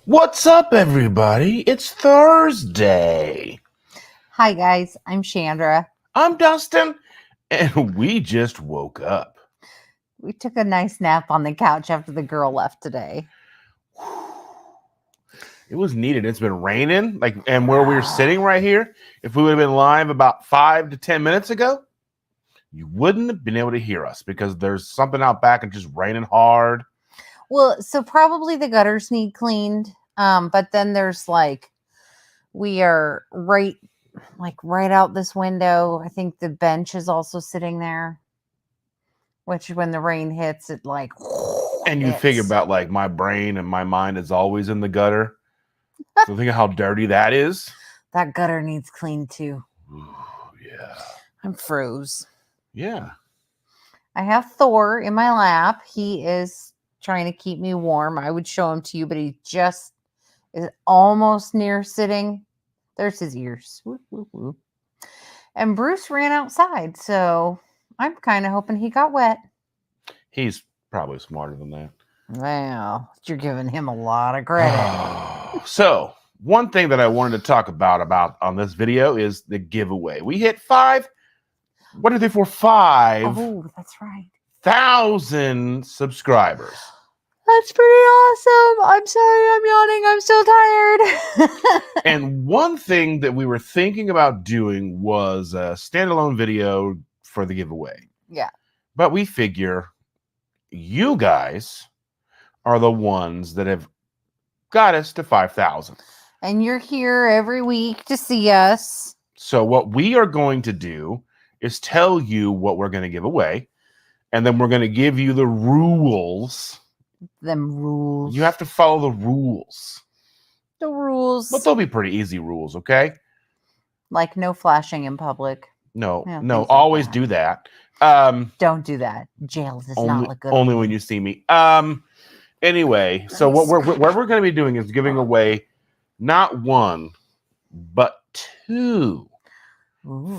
What's up, everybody? It's Thursday. Hi, guys. I'm Chandra. I'm Dustin, and we just woke up. We took a nice nap on the couch after the girl left today. It was needed. It's been raining, and where we were sitting right here, if we would have been live about 5 to 10 minutes ago, you wouldn't have been able to hear us because there's something out back and just raining hard. Well, so probably the gutters need cleaned. But then there's we are right out this window. I think the bench is also sitting there, which when the rain hits, it And you figure about my brain and my mind is always in the gutter. So think of how dirty that is. That gutter needs cleaned too. Ooh, yeah. I'm froze. Yeah. I have Thor in my lap. He is trying to keep me warm. I would show him to you, but he just is almost near sitting. There's his ears. Woo, woo, woo. And Bruce ran outside, so I'm kind of hoping he got wet. He's probably smarter than that. Well, you're giving him a lot of credit. So, one thing that I wanted to talk about on this video is the giveaway. We hit 5. What are they for? 5. Oh, that's right. 1,000 subscribers. That's pretty awesome. I'm sorry I'm yawning. I'm so tired. And one thing that we were thinking about doing was a standalone video for the giveaway. Yeah. But we figure you guys are the ones that have got us to 5,000. And you're here every week to see us. So what we are going to do is tell you what we're going to give away. And then we're going to give you the rules. Them rules. You have to follow the rules. The rules. But they'll be pretty easy rules, okay? Like no flashing in public. No, Yeah, always do that. Don't do that. Jail does not look good. Only when you see me. Anyway, nice. So what we're going to be doing is giving away not 1, but 2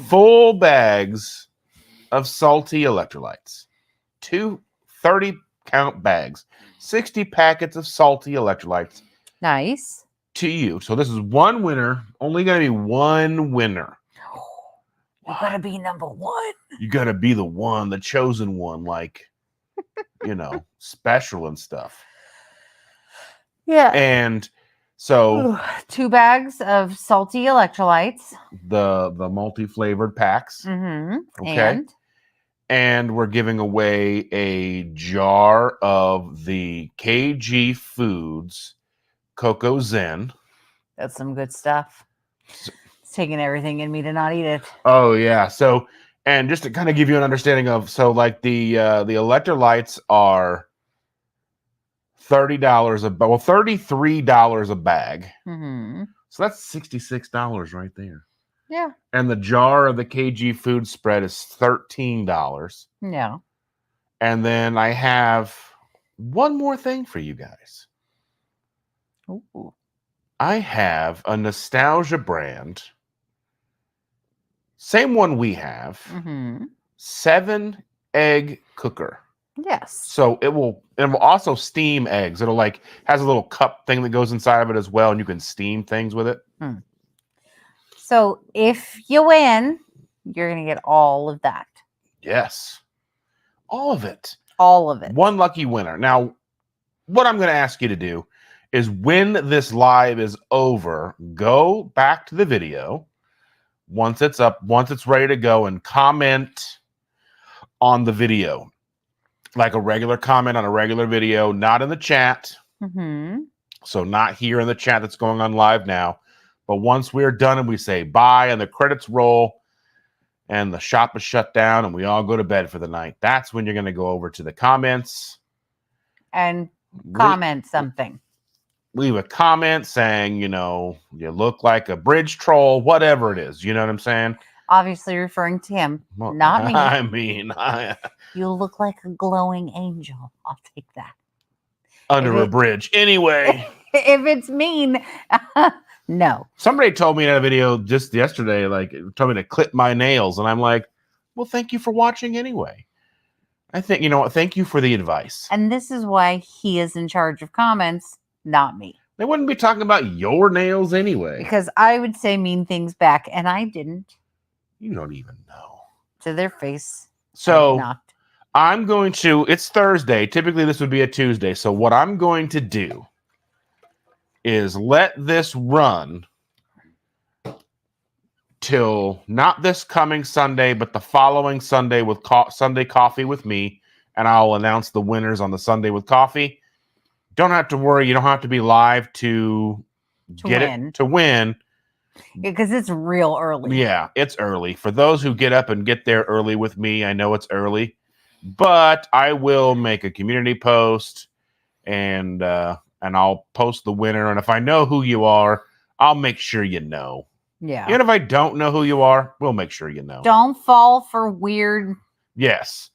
full bags of salty electrolytes. 2 30-count bags. 60 packets of salty electrolytes. Nice. To you. So this is one winner. Only going to be one winner. You got to be number 1. You got to be the one, the chosen one, special and stuff. Yeah. And so 2 bags of salty electrolytes. The multi-flavored packs. Mm-hmm. Okay. And we're giving away a jar of the KG Foods Cocoa Zen. That's some good stuff. It's taking everything in me to not eat it. Oh yeah. So, and just to kind of give you an understanding of, so the electrolytes are $30 $33 a bag. Mm-hmm. So that's $66 right there. Yeah. And the jar of the KG food spread is $13. Yeah. And then I have one more thing for you guys. Ooh. I have a nostalgia brand. Same one we have. Mm-hmm. 7-egg cooker. Yes. So it will also steam eggs. It'll has a little cup thing that goes inside of it as well, and you can steam things with it. So if you win, you're going to get all of that. Yes. All of it. All of it. One lucky winner. Now, what I'm going to ask you to do is when this live is over, go back to the video once it's up, once it's ready to go, and comment on the video. Like a regular comment on a regular video, not in the chat. Mm-hmm. So not here in the chat that's going on live now. But once we're done and we say bye and the credits roll and the shop is shut down and we all go to bed for the night, that's when you're going to go over to the comments. And comment something. Leave a comment saying, you look like a bridge troll, whatever it is. You know what I'm saying? Obviously referring to him, not me. I mean, you look like a glowing angel. I'll take that. Under a bridge. Anyway. If it's mean, no. Somebody told me in a video just yesterday, told me to clip my nails. And I'm like, well, thank you for watching anyway. I think, thank you for the advice. And this is why he is in charge of comments, not me. They wouldn't be talking about your nails anyway. Because I would say mean things back, and I didn't. You don't even know. To their face. So I'm going to, it's Thursday. Typically this would be a Tuesday. So what I'm going to do is let this run till not this coming Sunday, but the following Sunday with Sunday Coffee with me. And I'll announce the winners on the Sunday with Coffee. Don't have to worry. You don't have to be live to win. Because it's real early. Yeah, it's early. For those who get up and get there early with me, I know it's early. But I will make a community post and I'll post the winner. And if I know who you are, I'll make sure you know. Yeah. Even if I don't know who you are, we'll make sure you know. Don't fall for weird. Yes.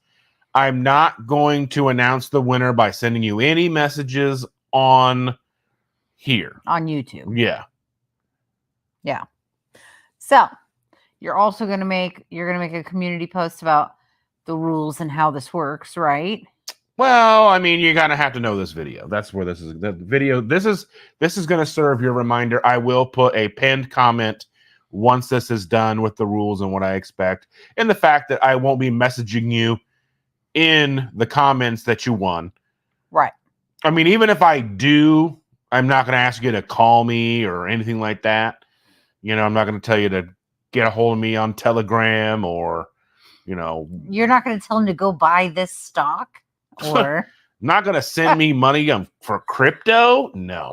I'm not going to announce the winner by sending you any messages on here. On YouTube. Yeah. Yeah. So you're also going to make a community post about the rules and how this works, right? Well, I mean, you're gonna have to know this video. That's where this is. The video. This is going to serve your reminder. I will put a pinned comment once this is done with the rules and what I expect, and the fact that I won't be messaging you in the comments that you won. Right. I mean, even if I do, I'm not going to ask you to call me or anything like that. You know, I'm not going to tell you to get a hold of me on Telegram or, you know. You're not going to tell them to go buy this stock or. Not going to send me money for crypto? No.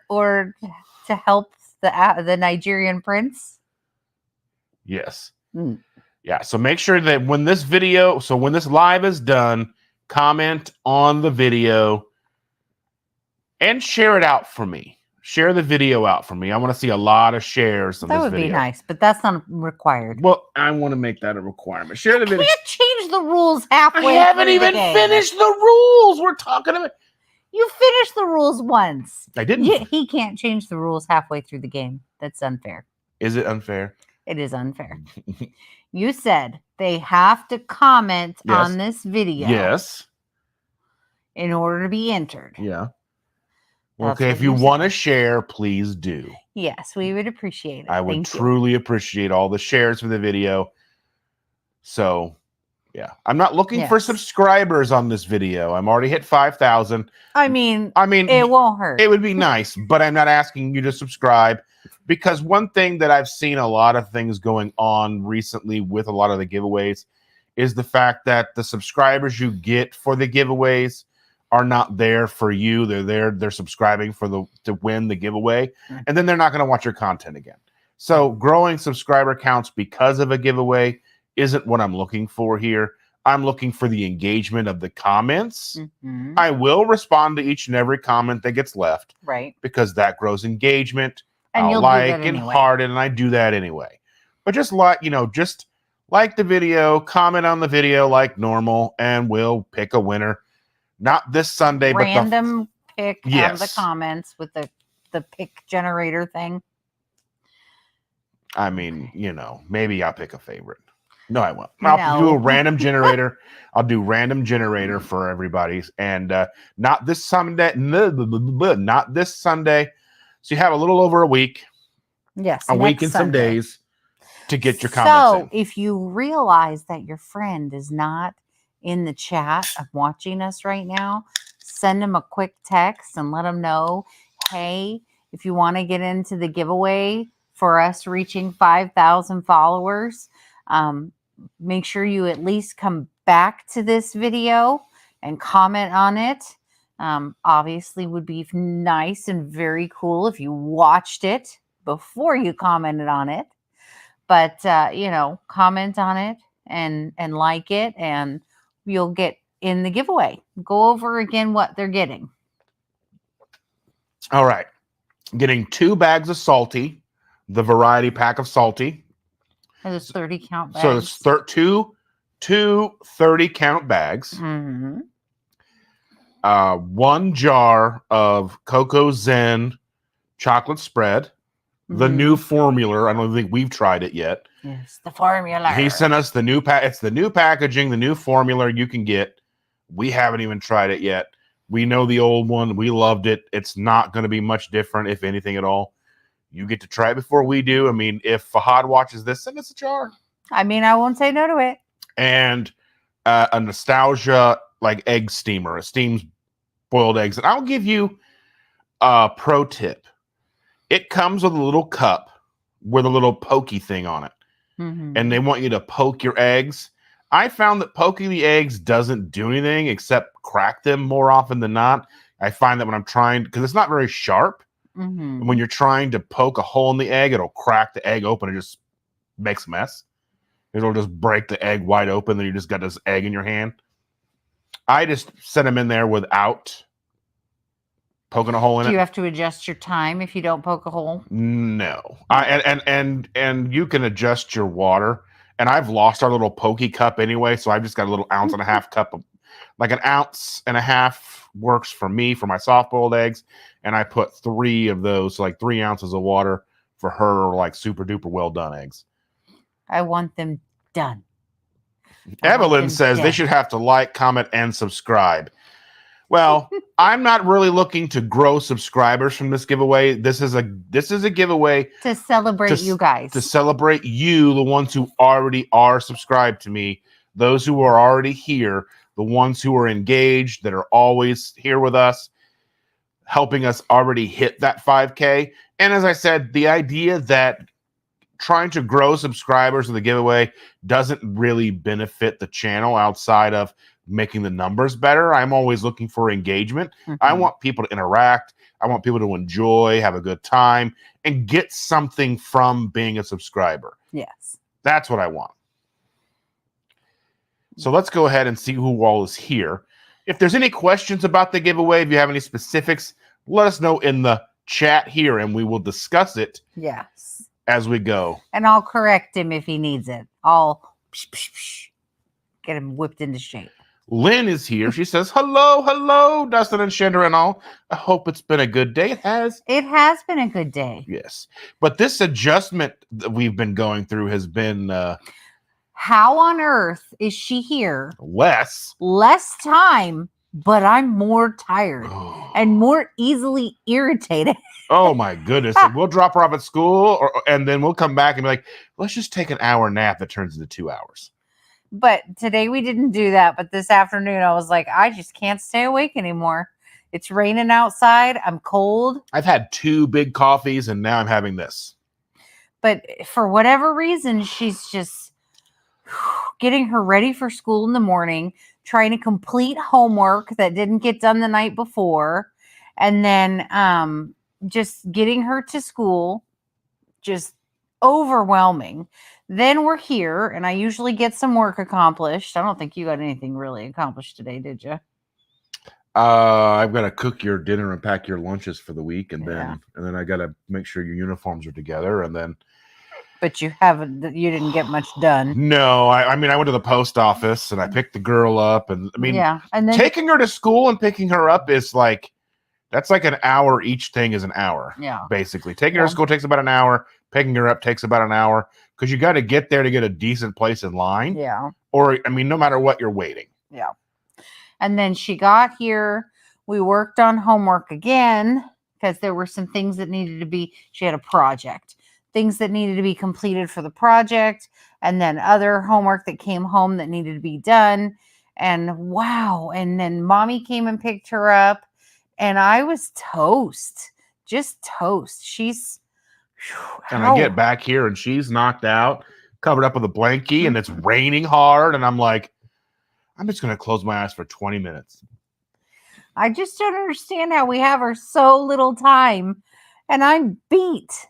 Or to help the Nigerian prince? Yes. Yeah, so make sure that when this live is done, comment on the video and share it out for me. Share the video out for me. I want to see a lot of shares of this video. That would be nice, but that's not required. Well, I want to make that a requirement. Share the video. You can't change the rules halfway. I haven't even finished the rules. We're talking about. You finished the rules once. I didn't. He can't change the rules halfway through the game. That's unfair. Is it unfair? It is unfair. You said they have to comment on this video. Yes. In order to be entered. Yeah. Okay, if you want to share, please do. Yes, we would appreciate it. I would truly appreciate all the shares for the video. So, yeah. I'm not looking for subscribers on this video. I'm already hit 5,000. I mean, it won't hurt. It would be nice, but I'm not asking you to subscribe. Because one thing that I've seen a lot of things going on recently with a lot of the giveaways is the fact that the subscribers you get for the giveaways are not there for you. They're subscribing to win the giveaway, and then they're not going to watch your content again. So growing subscriber counts because of a giveaway isn't what I'm looking for here. I'm looking for the engagement of the comments. Mm-hmm. I will respond to each and every comment that gets left. Right. Because that grows engagement. And you'll like do that and anyway. heart it, and I do that anyway. But just like the video, comment on the video like normal, and we'll pick a winner. Not this Sunday, random pick yes. out of the comments with the pick generator thing. I mean, maybe I'll pick a favorite. No, I won't. I'll do a random generator. I'll do random generator for everybody's, and not this Sunday. Not this Sunday. So you have a little over a week. Yes. A week and some days to get your comments in. So if you realize that your friend is not in the chat of watching us right now, send them a quick text and let them know, hey, if you want to get into the giveaway for us reaching 5,000 followers, make sure you at least come back to this video and comment on it. Obviously would be nice and very cool if you watched it before you commented on it, but comment on it and like it, and you'll get in the giveaway. Go over again what they're getting. All right. Getting 2 bags of salty, the variety pack of salty. And there's 30 count bags. So it's two 30 count bags. Mm-hmm. 1 jar of Cocoa Zen chocolate spread, the new formula. I don't think we've tried it yet. Yes, the formula. He sent us the new it's the new packaging, the new formula you can get. We haven't even tried it yet. We know the old one. We loved it. It's not going to be much different, if anything at all. You get to try it before we do. I mean, if Fahad watches this, send us a jar. I mean, I won't say no to it. And a nostalgia like egg steamer. It steams boiled eggs. And I'll give you a pro tip. It comes with a little cup with a little pokey thing on it. Mm-hmm. And they want you to poke your eggs. I found that poking the eggs doesn't do anything except crack them more often than not. I find that when I'm trying, because it's not very sharp, Mm-hmm. when you're trying to poke a hole in the egg, it'll crack the egg open and just makes a mess. It'll just break the egg wide open, then you just got this egg in your hand. I just set them in there without poking a hole in it. Do you have to adjust your time if you don't poke a hole? No. And you can adjust your water. And I've lost our little pokey cup anyway, so I've just got a little ounce and a half cup of, like an ounce and a half works for me for my soft boiled eggs. And I put 3 of those, so like 3 ounces of water for her, like super duper well done eggs. I want them done. Evelyn says they should have to like, comment, and subscribe. Well, I'm not really looking to grow subscribers from this giveaway. This is a giveaway to celebrate you guys. To celebrate you, the ones who already are subscribed to me, those who are already here, the ones who are engaged, that are always here with us, helping us already hit that 5K. And as I said, the idea that trying to grow subscribers with the giveaway doesn't really benefit the channel outside of making the numbers better. I'm always looking for engagement. Mm-hmm. I want people to interact. I want people to enjoy, have a good time, and get something from being a subscriber. Yes. That's what I want. So let's go ahead and see who all is here. If there's any questions about the giveaway, if you have any specifics, let us know in the chat here, and we will discuss it. Yes. As we go. And I'll correct him if he needs it. I'll get him whipped into shape. Lynn is here. She says, hello, Dustin and Shandra and all. I hope it's been a good day. It has. It has been a good day. Yes. But this adjustment that we've been going through has been... how on earth is she here? Less time, but I'm more tired and more easily irritated. Oh, my goodness. We'll drop her off at school, and then we'll come back and be like, let's just take an hour nap that turns into 2 hours. But today we didn't do that. But this afternoon I was like, I just can't stay awake anymore. It's raining outside. I'm cold. I've had 2 big coffees, and now I'm having this. But for whatever reason, she's just getting her ready for school in the morning, trying to complete homework that didn't get done the night before, and then just getting her to school, just overwhelming. Then we're here, and I usually get some work accomplished. I don't think you got anything really accomplished today, did you? I've got to cook your dinner and pack your lunches for the week, and then I got to make sure your uniforms are together, and then. But you didn't get much done. No, I mean, I went to the post office and I picked the girl up, and I mean, and then taking her to school and picking her up is like, that's like an hour. Each thing is an hour. Yeah. Basically, taking her to school takes about an hour. Picking her up takes about an hour because you got to get there to get a decent place in line. Yeah. Or, I mean, no matter what, you're waiting. Yeah. And then she got here. We worked on homework again because there were some things that needed to be, she had a project, things that needed to be completed for the project, and then other homework that came home that needed to be done. And wow. And then mommy came and picked her up, and I was toast, just toast. And I get back here and she's knocked out, covered up with a blankie, and it's raining hard. And I'm like, I'm just going to close my eyes for 20 minutes. I just don't understand how we have her so little time. And I'm beat.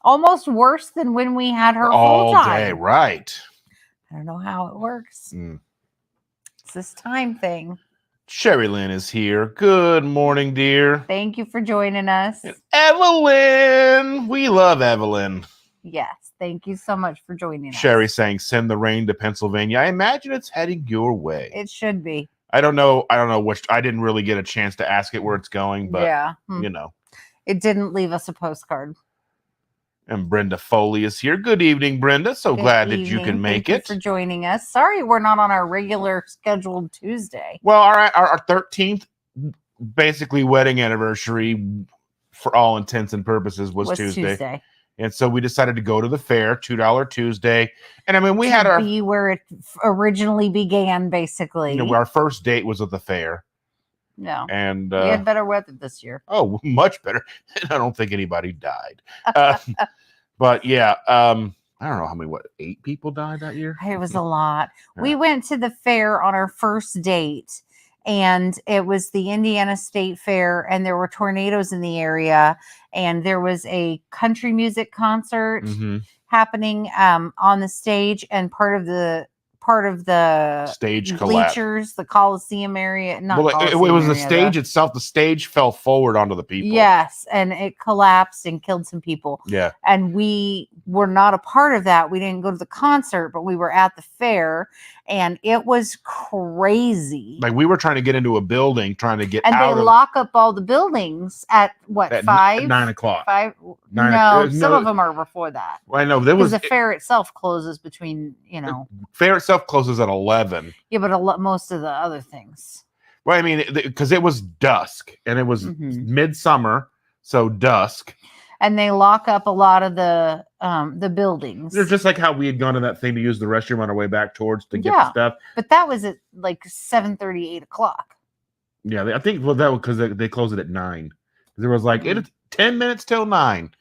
Almost worse than when we had her all full time. Day, right. I don't know how it works. It's this time thing. Sherry Lynn is here. Good morning, dear. Thank you for joining us. And Evelyn. We love Evelyn. Yes. Thank you so much for joining us. Sherry saying, send the rain to Pennsylvania. I imagine it's heading your way. It should be. I don't know which. I didn't really get a chance to ask it where it's going, but you know. It didn't leave us a postcard. And Brenda Foley is here. Good evening, Brenda. So glad that you can make it. Thank you for joining us. Sorry we're not on our regular scheduled Tuesday. Well, our 13th basically wedding anniversary for all intents and purposes was Tuesday. And so we decided to go to the fair, $2 Tuesday. And I mean, we had be where it originally began, basically. Our first date was at the fair. No. And we had better weather this year. Oh, much better. I don't think anybody died. But yeah, I don't know how many, 8 people died that year? It was a lot. Yeah. We went to the fair on our first date, and it was the Indiana State Fair, and there were tornadoes in the area, and there was a country music concert happening on the stage, and part of the stage bleachers, the Coliseum area. It was the stage itself. The stage fell forward onto the people. Yes, and it collapsed and killed some people. Yeah. And we were not a part of that. We didn't go to the concert, but we were at the fair, and it was crazy. Like, we were trying to get into a building, trying to get out. And they lock up all the buildings at 5? 9 o'clock. 5? No, some of them are before that. Well, I know there was the fair itself closes between, fair itself closes at 11. Yeah, but most of the other things. Well, I mean, because it was dusk, and it was midsummer, so dusk. And they lock up a lot of the buildings. They're just like how we had gone to that thing to use the restroom on our way back towards to get the stuff. But that was at like 7:30, 8 o'clock. Yeah, I think that was because they closed it at 9. There was like 10 minutes till 9.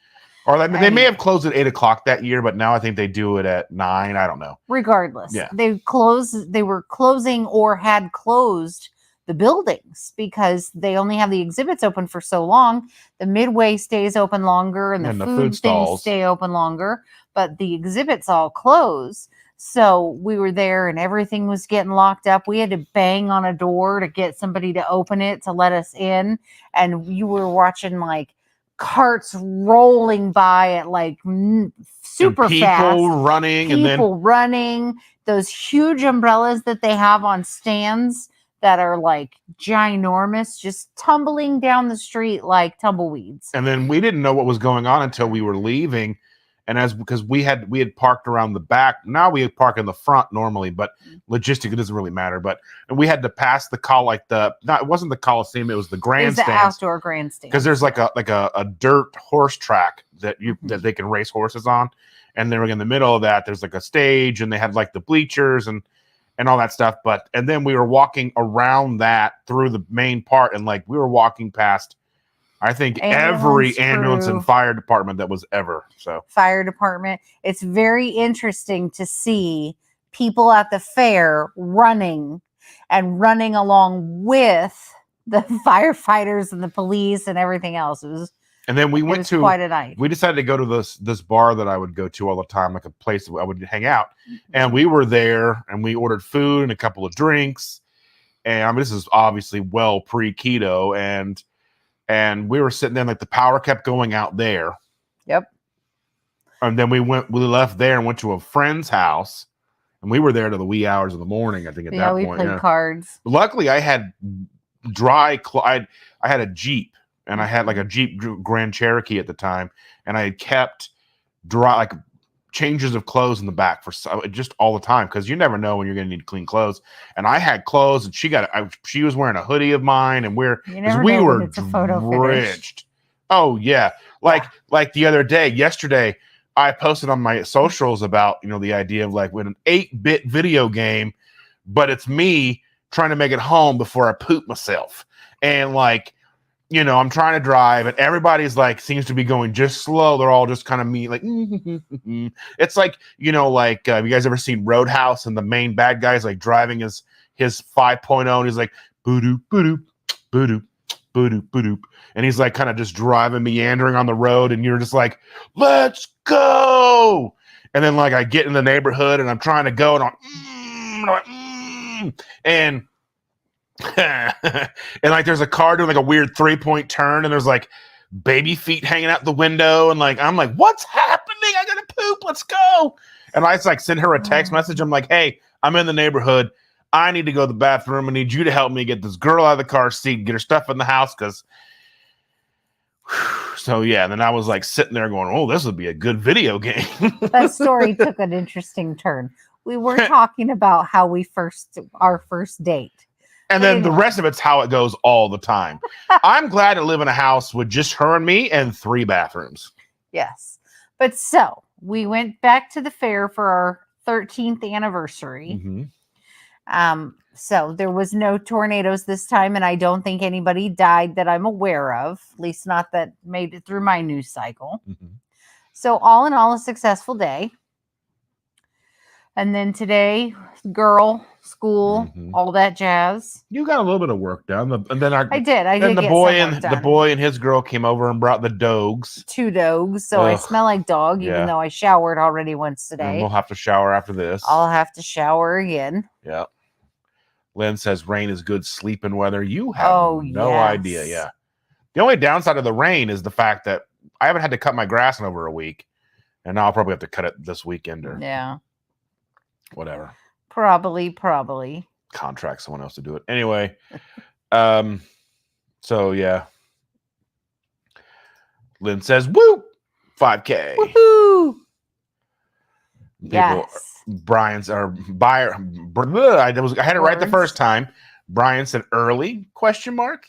Or they may have closed at 8 o'clock that year, but now I think they do it at 9. I don't know. Regardless, they were closing or had closed the buildings because they only have the exhibits open for so long. The midway stays open longer, and the food things stay open longer, but the exhibits all close. So we were there, and everything was getting locked up. We had to bang on a door to get somebody to open it to let us in, and you were watching like carts rolling by at like super fast. People running. Those huge umbrellas that they have on stands that are like ginormous, just tumbling down the street like tumbleweeds. And then we didn't know what was going on until we were leaving. And because we had parked around the back. Now we park in the front normally, but logistically it doesn't really matter. And we had to pass it wasn't the Coliseum, it was the grandstand. It was the outdoor grandstand. Because there's like a dirt horse track that they can race horses on. And they were in the middle of that. There's like a stage, and they had like the bleachers and all that stuff. And then we were walking around that through the main part, and like we were walking past, I think, every ambulance and fire department that was ever. So fire department. It's very interesting to see people at the fair running along with the firefighters and the police and everything else. And then we went to quite a night. We decided to go to this bar that I would go to all the time, like a place I would hang out. And we were there, and we ordered food and a couple of drinks. And I mean, this is obviously well pre-keto, and we were sitting there, and like the power kept going out there. Yep. And then we left there and went to a friend's house, and we were there to the wee hours of the morning, I think, at that point. We played cards. Luckily, I had I had a Jeep, and I had like a Jeep Grand Cherokee at the time, and I had kept changes of clothes in the back for just all the time, because you never know when you're going to need clean clothes. And I had clothes, and she was wearing a hoodie of mine, and we were drenched. Oh yeah, like the other day, yesterday, I posted on my socials about the idea of like with an 8-bit video game, but it's me trying to make it home before I poop myself, and like. I'm trying to drive, and everybody's like seems to be going just slow. They're all just kind of me, like it's like have you guys ever seen Roadhouse, and the main bad guy's like driving his 5.0, and he's like boo-doop, boo-doop, boo-doop, boo-doop, boo-doop, and he's like kind of just driving, meandering on the road, and you're just like, let's go. And then like I get in the neighborhood, and I'm trying to go, and I'm like, and and like there's a car doing like a weird 3-point turn, and there's like baby feet hanging out the window, and like I'm like, what's happening? I gotta poop, let's go. And I just like send her a text message. I'm like, hey, I'm in the neighborhood, I need to go to the bathroom, I need you to help me get this girl out of the car seat, get her stuff in the house, because so yeah. And then I was like sitting there going, oh, this would be a good video game. That story took an interesting turn. We were talking about how our first date. And then the rest of it's how it goes all the time. I'm glad to live in a house with just her and me and 3 bathrooms. Yes. But so we went back to the fair for our 13th anniversary. So there was no tornadoes this time, and I don't think anybody died that I'm aware of, at least not that made it through my news cycle. So all in all, a successful day. And then today, girl, school, all that jazz. You got a little bit of work done, and then I did. Then the boy and his girl came over and brought the dogs. 2 dogs, so I smell like dog, even though I showered already once today. And we'll have to shower after this. I'll have to shower again. Yeah. Lynn says rain is good sleeping weather. You have no idea. Yeah. The only downside of the rain is the fact that I haven't had to cut my grass in over a week, and now I'll probably have to cut it this weekend or whatever. Probably contract someone else to do it anyway. So yeah. Lynn says, "Woo, 5K." Woohoo! Yes. Brian's or buyer. I had it right the first time. Brian said early ?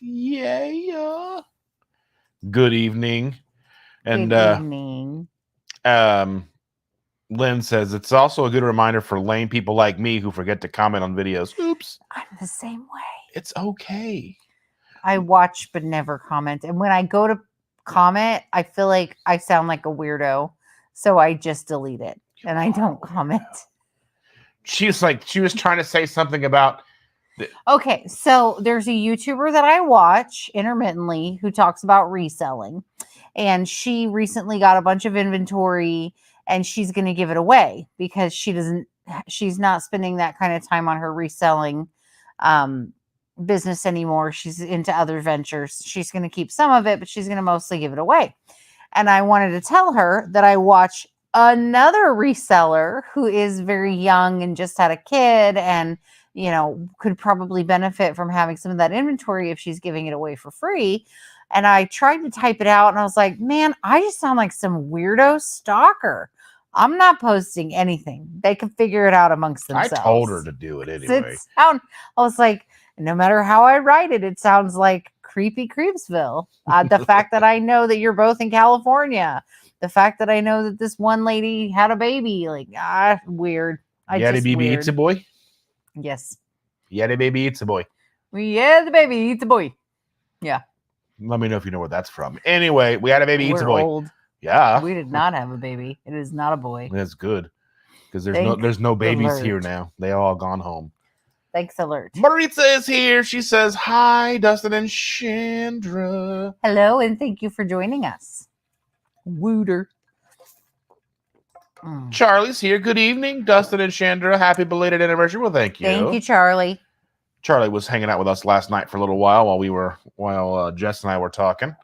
Yeah. Good evening. And good evening. Lynn says it's also a good reminder for lame people like me who forget to comment on videos. Oops. I'm the same way. It's okay. I watch but never comment. And when I go to comment, I feel like I sound like a weirdo. So I just delete it and I don't comment. She was trying to say something about. Okay, so there's a YouTuber that I watch intermittently who talks about reselling. And she recently got a bunch of inventory and she's going to give it away because she's not spending that kind of time on her reselling business anymore. She's into other ventures. She's going to keep some of it, but she's going to mostly give it away. And I wanted to tell her that I watch another reseller who is very young and just had a kid and, could probably benefit from having some of that inventory if she's giving it away for free. And I tried to type it out and I was like, man, I just sound like some weirdo stalker. I'm not posting anything. They can figure it out amongst themselves. I told her to do it anyway. I was like, no matter how I write it, it sounds like creepy Creepsville. The fact that I know that you're both in California, the fact that I know that this one lady had a baby, weird. Yeti baby eats a boy? Yes. Yeti baby eats a boy. Yeah, the baby eats a boy. Yeah. Let me know if you know where that's from. Anyway, we had a baby eats a boy. Old. Yeah. We did not have a baby. It is not a boy. That's good. Because there's no babies here now. They all gone home. Thanks, alert. Maritza is here. She says, hi, Dustin and Chandra. Hello, and thank you for joining us. Wooter. Charlie's here. Good evening, Dustin and Chandra. Happy belated anniversary. Well, thank you. Thank you, Charlie. Charlie was hanging out with us last night for a little while while Jess and I were talking.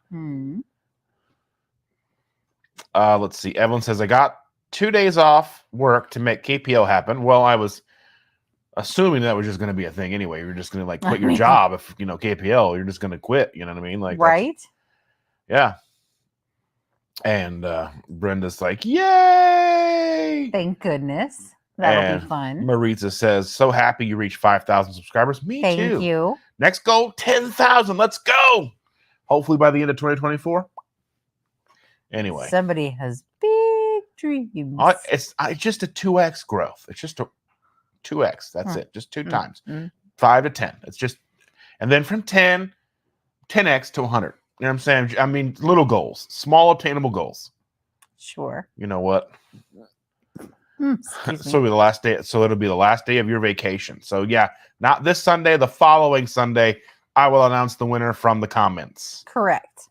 Let's see. Evelyn says, I got 2 days off work to make KPO happen. Well, I was assuming that was just going to be a thing anyway. You're just going to quit your job if KPL. You're just going to quit. You know what I mean? Right? Yeah. And Brenda's like, yay! Thank goodness. That'll be fun. Maritza says, so happy you reached 5,000 subscribers. Me too. Thank you. Next goal, 10,000. Let's go. Hopefully by the end of 2024. Anyway. Somebody has big dreams. It's just a 2x growth. It's just a 2x. That's it. Just 2 times. 5 to 10. It's just, and then from 10x to 100. You know what I'm saying? I mean, little goals, small obtainable goals. Sure. You know what? Excuse me. So it'll be the last day of your vacation. So yeah, not this Sunday, the following Sunday, I will announce the winner from the comments. Correct.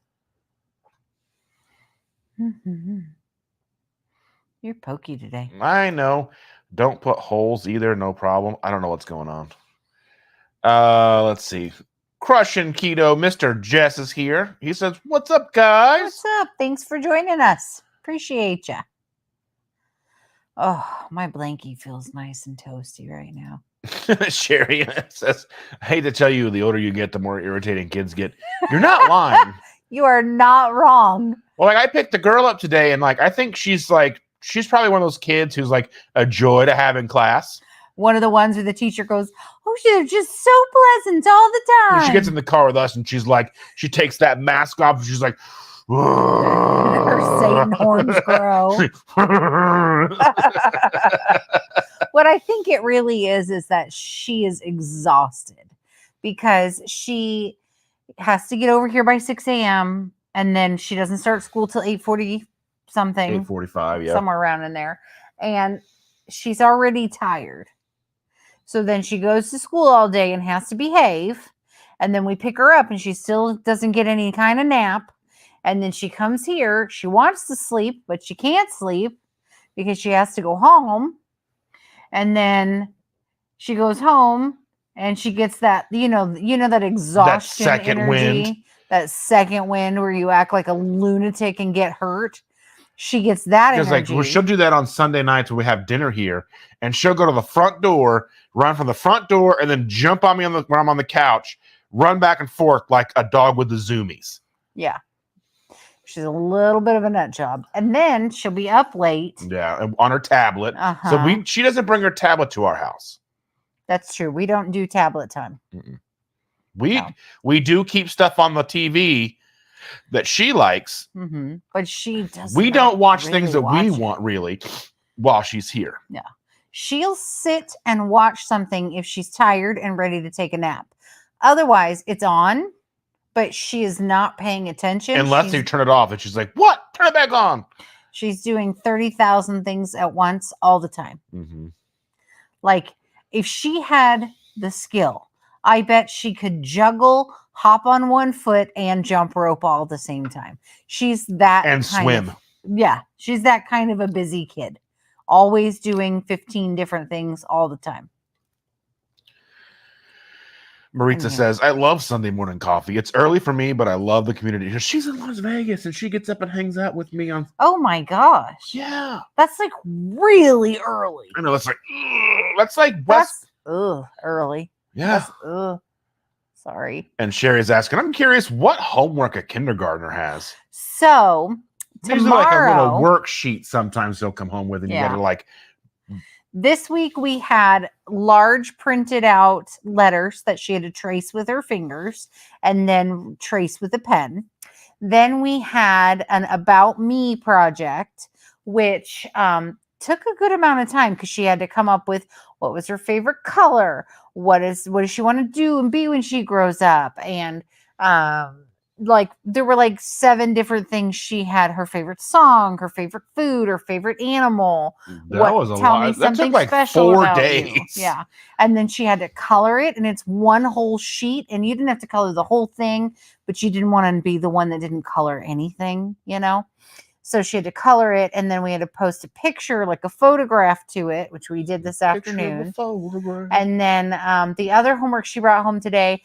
You're pokey today. I know. Don't put holes either. No problem. I don't know what's going on. Let's see. Crushing Keto, Mr. Jess is here. He says, what's up, guys? What's up? Thanks for joining us. Appreciate ya. Oh, my blankie feels nice and toasty right now. Sherry says, I hate to tell you, the older you get, the more irritating kids get. You're not lying. You are not wrong. Well, I picked a girl up today, and I think she's probably one of those kids who's a joy to have in class. One of the ones where the teacher goes, "Oh, they're just so pleasant all the time." And she gets in the car with us, and she's like, she takes that mask off, and she's like, her Satan horns grow. What I think it really is that she is exhausted because she has to get over here by 6 a.m. and then she doesn't start school till 8:40 something. 8:45, yeah. Somewhere around in there. And she's already tired. So then she goes to school all day and has to behave. And then we pick her up and she still doesn't get any kind of nap. And then she comes here. She wants to sleep, but she can't sleep because she has to go home. And then she goes home and she gets that, that exhaustion second energy, wind. that second wind where you act like a lunatic and get hurt. She gets that energy. Like, well, she'll do that on Sunday nights when we have dinner here, and she'll go to the front door, run from the front door, and then jump on me when I'm on the couch, run back and forth like a dog with the zoomies. Yeah. She's a little bit of a nut job. And then she'll be up late. Yeah, on her tablet. Uh-huh. So she doesn't bring her tablet to our house. That's true. We don't do tablet time. We do keep stuff on the TV that she likes. Mm-hmm. But she doesn't. We don't watch really things that we want really while she's here. Yeah. She'll sit and watch something if she's tired and ready to take a nap. Otherwise, it's on, but she is not paying attention. Unless you turn it off and she's like, what? Turn it back on. She's doing 30,000 things at once all the time. Mm-hmm. Like, if she had the skill, I bet she could juggle, hop on one foot, and jump rope all at the same time. She's that and swim. She's that kind of a busy kid. Always doing 15 different things all the time. Maritza says, I love Sunday morning coffee. It's early for me, but I love the community. She's in Las Vegas and she gets up and hangs out with me on. Oh my gosh. Yeah. That's like really early. I know. That's like West. Early. Yeah. Sorry. And Sherry's asking, I'm curious what homework a kindergartner has. So tomorrow, usually like a little worksheet sometimes they'll come home with, and you gotta like. This week we had large printed out letters that she had to trace with her fingers and then trace with a pen. Then we had an About Me project, which took a good amount of time because she had to come up with what was her favorite color, what does she want to do and be when she grows up, and like there were like 7 different things. She had her favorite song, her favorite food, her favorite animal. That was a lot. That took like 4 days. Yeah. And then she had to color it, and it's one whole sheet, and you didn't have to color the whole thing, but you didn't want to be the one that didn't color anything, So she had to color it, and then we had to post a picture, like a photograph to it, which we did this afternoon. And then the other homework she brought home today,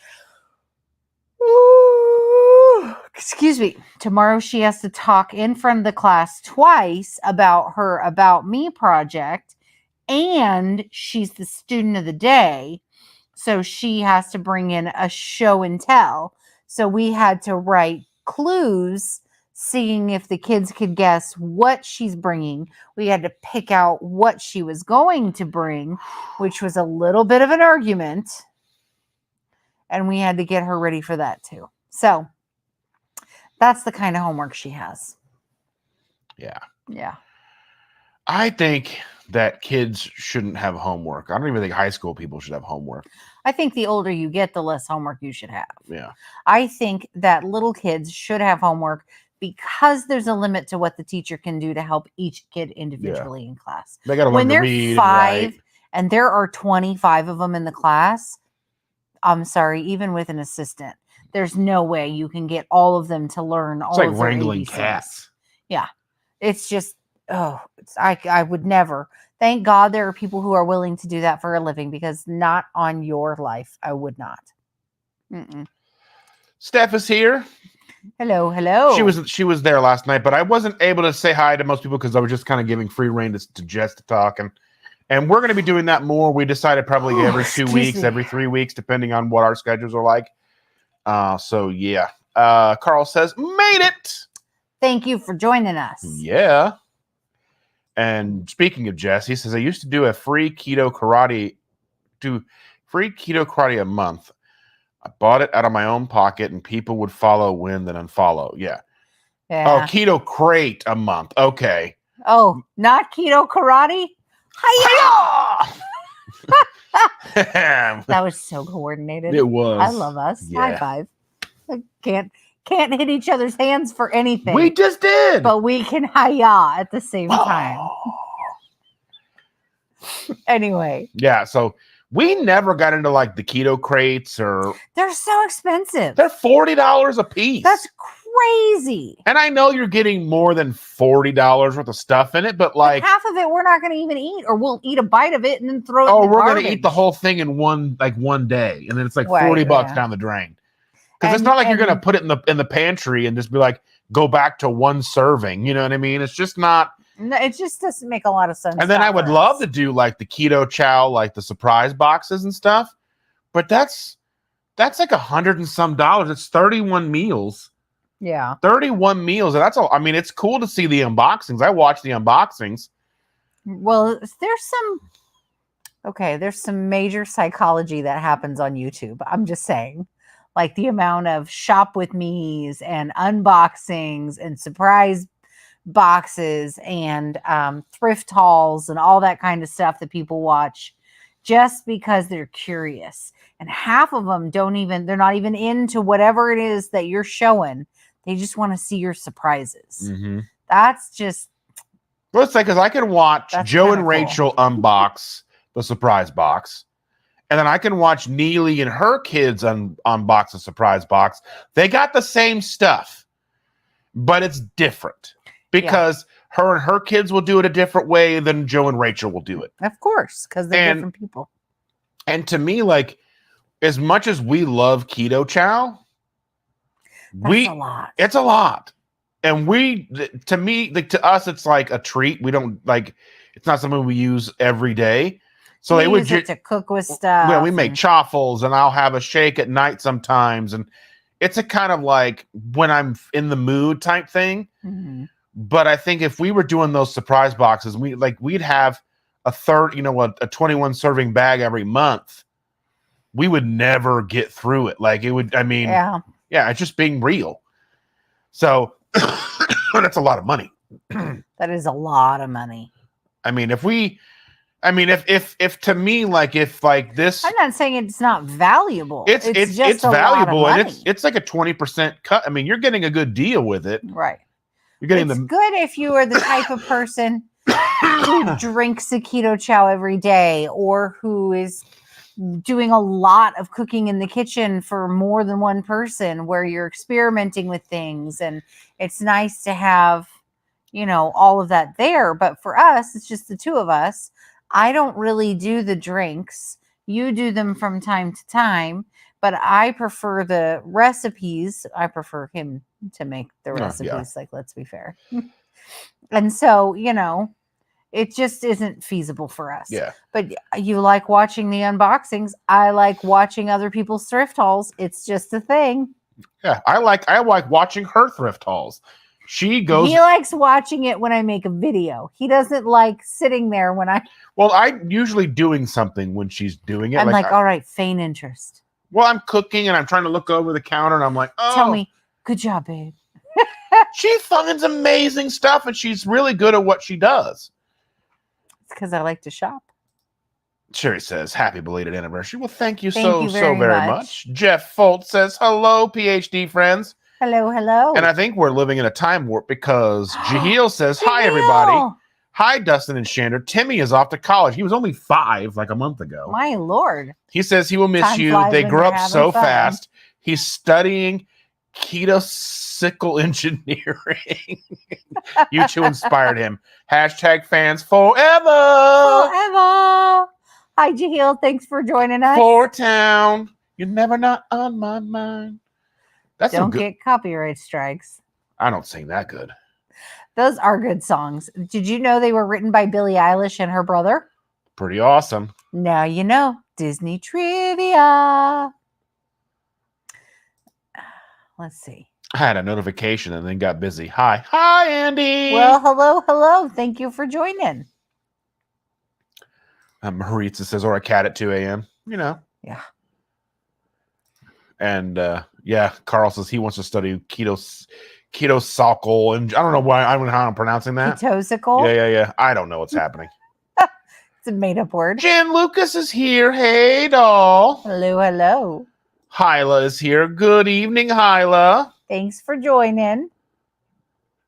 excuse me, tomorrow she has to talk in front of the class twice about her About Me project, and she's the student of the day, so she has to bring in a show and tell. So we had to write clues, seeing if the kids could guess what she's bringing. We had to pick out what she was going to bring, which was a little bit of an argument, and we had to get her ready for that too. So that's the kind of homework she has. Yeah. I think that kids shouldn't have homework. I don't even think high school people should have homework. I think the older you get, the less homework you should have. Yeah. I think that little kids should have homework because there's a limit to what the teacher can do to help each kid individually in class. They got to learn to read. When they're 5 and there are 25 of them in the class, I'm sorry, even with an assistant, there's no way you can get all of them to learn all of their ABCs. It's like wrangling cats. Yeah. It's just, I would never. Thank God there are people who are willing to do that for a living, because not on your life. I would not. Steph is here. Hello. She was there last night, but I wasn't able to say hi to most people because I was just kind of giving free rein to Jess to talk, and we're going to be doing that more. We decided probably every 2 weeks, every 3 weeks, depending on what our schedules are like. So yeah. Carl says, made it. Thank you for joining us. Yeah. And speaking of Jess, he says, I used to do a free keto karate do free keto karate a month. I bought it out of my own pocket, and people would follow, win, then unfollow. Yeah. Oh, Yeah. keto crate a month. Okay. Oh, not keto karate? Hiya! That was so coordinated. It was. I love us. Yeah. High five. I can't hit each other's hands for anything. We just did. But we can hiya at the same time. Anyway. Yeah, so we never got into like the keto crates or they're so expensive. They're $40 a piece. That's crazy. And I know you're getting more than $40 worth of stuff in it, but like half of it we're not going to even eat, or we'll eat a bite of it and then throw it in the we're garbage. going to eat the whole thing in one day, and then it's like $40 down the drain. Because it's not like you're going to put it in the pantry and just be like, go back to one serving. You know what I mean? It's just not. No, it just doesn't make a lot of sense. And then I would love to do like the keto chow, like the surprise boxes and stuff, but that's like $100 and some. It's 31 meals. Yeah, 31 meals, and that's all. I mean, it's cool to see the unboxings. I watch the unboxings. Well, there's some major psychology that happens on YouTube. I'm just saying. Like the amount of shop with me's and unboxings and surprise boxes and thrift hauls and all that kind of stuff that people watch just because they're curious. And half of them they're not even into whatever it is that you're showing. They just want to see your surprises. Mm-hmm. That's just. Well, it's like, because I can watch Joe and Rachel unbox the surprise box. And then I can watch Neely and her kids unbox a surprise box. They got the same stuff, but it's different because her and her kids will do it a different way than Joe and Rachel will do it. Of course, because they're different people. And to me, like, as much as we love keto chow, a lot. It's a lot. And to us, it's like a treat. We don't like, it's not something we use every day. So they would use it to cook with stuff. Yeah, we make chaffles, and I'll have a shake at night sometimes, and it's a kind of like when I'm in the mood type thing. Mm-hmm. But I think if we were doing those surprise boxes, we'd have a 21 serving bag every month. We would never get through it. Like it would. I mean, yeah, it's just being real. So that's a lot of money. That is a lot of money. I mean, if to me, like, if like this, I'm not saying it's not valuable. It's just valuable, and it's like a 20% cut. I mean, you're getting a good deal with it, right? You're getting good if you are the type of person who drinks a keto chow every day, or who is doing a lot of cooking in the kitchen for more than one person, where you're experimenting with things, and it's nice to have, all of that there. But for us, it's just the two of us. I don't really do the drinks. You do them from time to time, but I prefer the recipes. I prefer him to make the recipes. Like, let's be fair. And so, it just isn't feasible for us. Yeah. But you like watching the unboxings. I like watching other people's thrift hauls. It's just a thing. Yeah. I like watching her thrift hauls. He likes watching it when I make a video. He doesn't like sitting there when Well, I'm usually doing something when she's doing it. I'm like, all right, feign interest. Well, I'm cooking and I'm trying to look over the counter and I'm like, oh. Tell me, good job, babe. She finds amazing stuff and she's really good at what she does. It's because I like to shop. Sherry says, happy belated anniversary. Well, thank you so very much. Jeff Folt says, hello, PhD friends. Hello, hello. And I think we're living in a time warp because Jaheel says, hi, everybody. Hi, Dustin and Shander. Timmy is off to college. He was only 5 like a month ago. My Lord. He says he will miss you. They grew up so fast. He's studying ketogenic engineering. You two inspired him. Hashtag fans forever. Forever. Hi, Jaheel. Thanks for joining us. Town. You're never not on my mind. Don't get copyright strikes. I don't sing that good. Those are good songs. Did you know they were written by Billie Eilish and her brother? Pretty awesome. Now you know. Disney trivia. Let's see. I had a notification and then got busy. Hi, Andy. Well, hello. Thank you for joining. Maritza says, or a cat at 2 a.m. you know. Yeah. And yeah, Carl says he wants to study ketosocol, and I don't know why I don't know how I'm pronouncing that. Ketosical. Yeah. I don't know what's happening. It's a made-up word. Jen Lucas is here. Hey, doll. Hello. Hyla is here. Good evening, Hyla. Thanks for joining.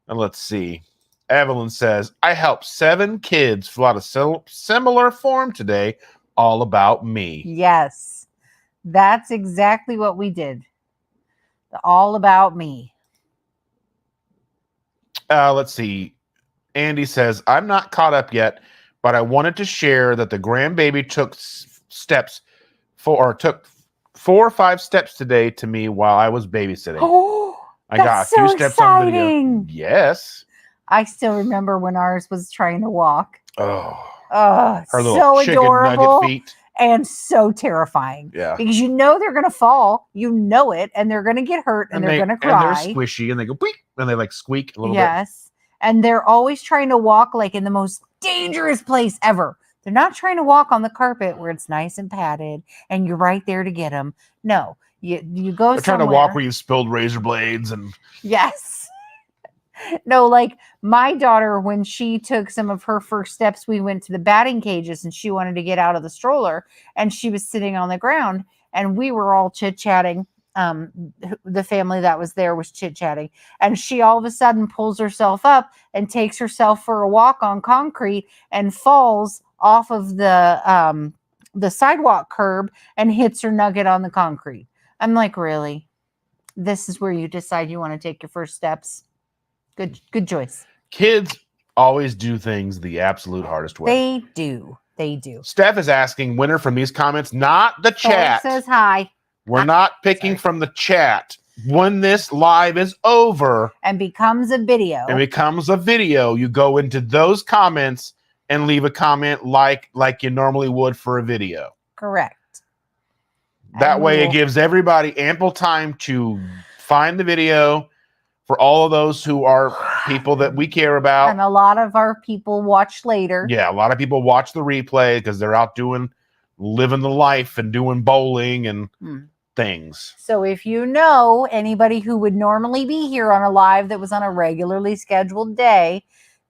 And let's see. Evelyn says, I helped 7 kids fill out a similar form today, all about me. Yes, that's exactly what we did. All about me. Let's see. Andy says, I'm not caught up yet, but I wanted to share that the grandbaby took 4 or 5 steps today to me while I was babysitting. Oh, I got a few steps on video. Yes. I still remember when ours was trying to walk. Oh, her little so chicken adorable nugget feet. And so terrifying. Yeah. Because you know they're going to fall. You know it. And they're going to get hurt. And they're going to cry. And they're squishy. And they go, beep. And they like squeak a little bit. Yes. And they're always trying to walk like in the most dangerous place ever. They're not trying to walk on the carpet where it's nice and padded. And you're right there to get them. No. You go They're trying to walk where you spilled razor blades. And yes. No, like my daughter, when she took some of her first steps, we went to the batting cages and she wanted to get out of the stroller and she was sitting on the ground and we were all chit-chatting. The family that was there was chit-chatting and she all of a sudden pulls herself up and takes herself for a walk on concrete and falls off of the sidewalk curb and hits her nugget on the concrete. I'm like, really? This is where you decide you want to take your first steps? Good choice. Kids always do things the absolute hardest way. They do. Steph is asking, winner from these comments, not the chat. Says hi. We're not picking from the chat. When this live is over and becomes a video, you go into those comments and leave a comment like you normally would for a video. Correct. That way it gives everybody ample time to find the video. For all of those who are people that we care about. And a lot of our people watch later. Yeah, a lot of people watch the replay because they're out living the life and doing bowling and things. So if you know anybody who would normally be here on a live that was on a regularly scheduled day,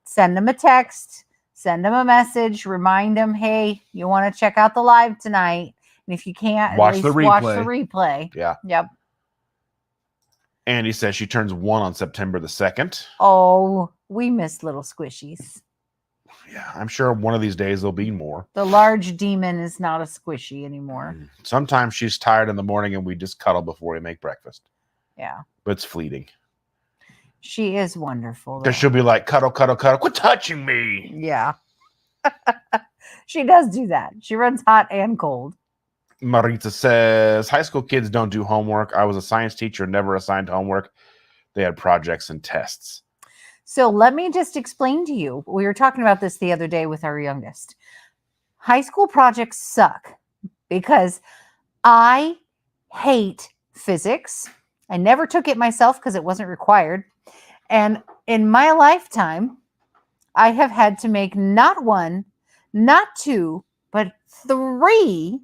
send them a text, send them a message, remind them, hey, you want to check out the live tonight. And if you can't, watch at the least watch the replay. Yeah. Yep. Andy says she turns 1 on September the 2nd. Oh, we miss little squishies. Yeah, I'm sure one of these days there'll be more. The large demon is not a squishy anymore. Sometimes she's tired in the morning and we just cuddle before we make breakfast. Yeah. But it's fleeting. She is wonderful. Because she'll be like, cuddle, cuddle, cuddle. Quit touching me. Yeah. She does do that. She runs hot and cold. Marita says, high school kids don't do homework. I was a science teacher, never assigned homework. They had projects and tests. So let me just explain to you. We were talking about this the other day with our youngest. High school projects suck because I hate physics. I never took it myself because it wasn't required. And in my lifetime, I have had to make not 1, not 2, but 3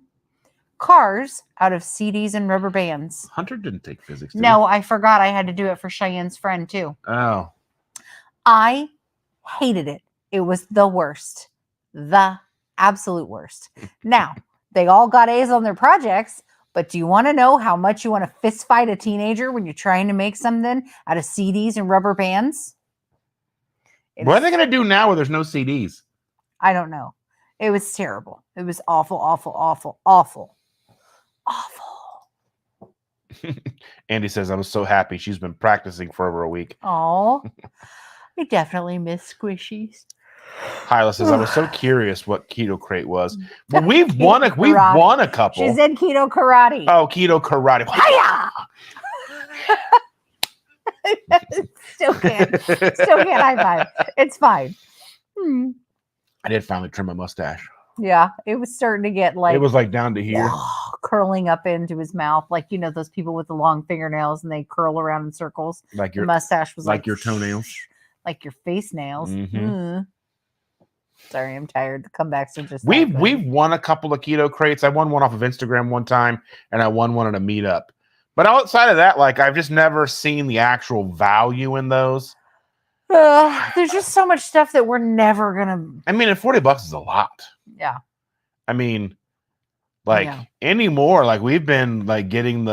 cars out of CDs and rubber bands. Hunter didn't take physics. No, I forgot I had to do it for Cheyenne's friend too. Oh. I hated it. It was the worst. The absolute worst. Now, they all got A's on their projects, but do you want to know how much you want to fist fight a teenager when you're trying to make something out of CDs and rubber bands? What are they going to do now where there's no CDs? I don't know. It was terrible. It was awful, awful, awful, awful. Awful. Andy says, I was so happy. She's been practicing for over a week. Oh, I definitely miss squishies. Hyla says, I was so curious what Keto Crate was. Well, we've won a couple. She said Keto Karate. Oh, Keto Karate. Hiya! Still can't high five. It's fine. I did finally trim my mustache. Yeah, it was starting to get like... It was like down to here. Curling up into his mouth. Like, you know, those people with the long fingernails and they curl around in circles. Like your mustache was like your toenails. Like your face nails. Mm-hmm. Sorry, I'm tired. The comebacks are just We've won a couple of keto crates. I won one off of Instagram one time, and I won one at a meetup. But outside of that, like I've just never seen the actual value in those. There's just so much stuff that we're never gonna. I mean, and $40 is a lot. Yeah. I mean, like anymore, like we've been like getting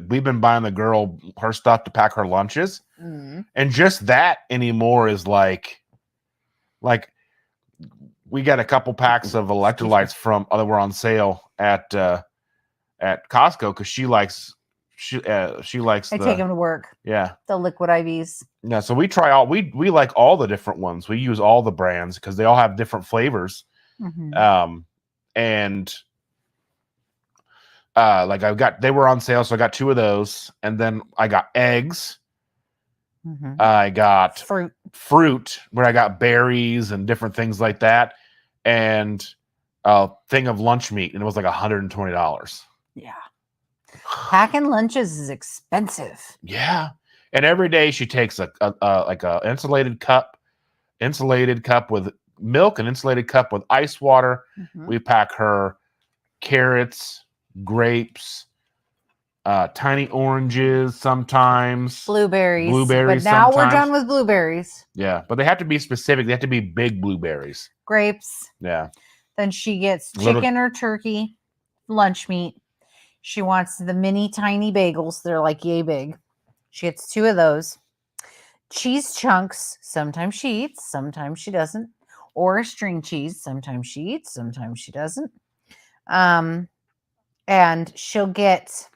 we've been buying the girl her stuff to pack her lunches, and just that anymore is like we got a couple packs of electrolytes from that were on sale at Costco because she likes I take them to work. Yeah, the liquid IVs. Yeah, so we try all we like all the different ones. We use all the brands because they all have different flavors. And like they were on sale, so I got 2 of those, and then I got eggs. I got fruit where I got berries and different things like that, and a thing of lunch meat, and it was like $120. Yeah, packing lunches is expensive. Yeah, and every day she takes a insulated cup with milk, an insulated cup with ice water. We pack her carrots, grapes, tiny oranges, sometimes blueberries. But now we're done with blueberries. Yeah, but they have to be specific. They have to be big blueberries. Grapes. Yeah. Then she gets chicken or turkey, lunch meat. She wants the mini tiny bagels. They're like yay big. She gets 2 of those. Cheese chunks. Sometimes she eats, sometimes she doesn't. Or string cheese. Sometimes she eats, sometimes she doesn't. And she'll get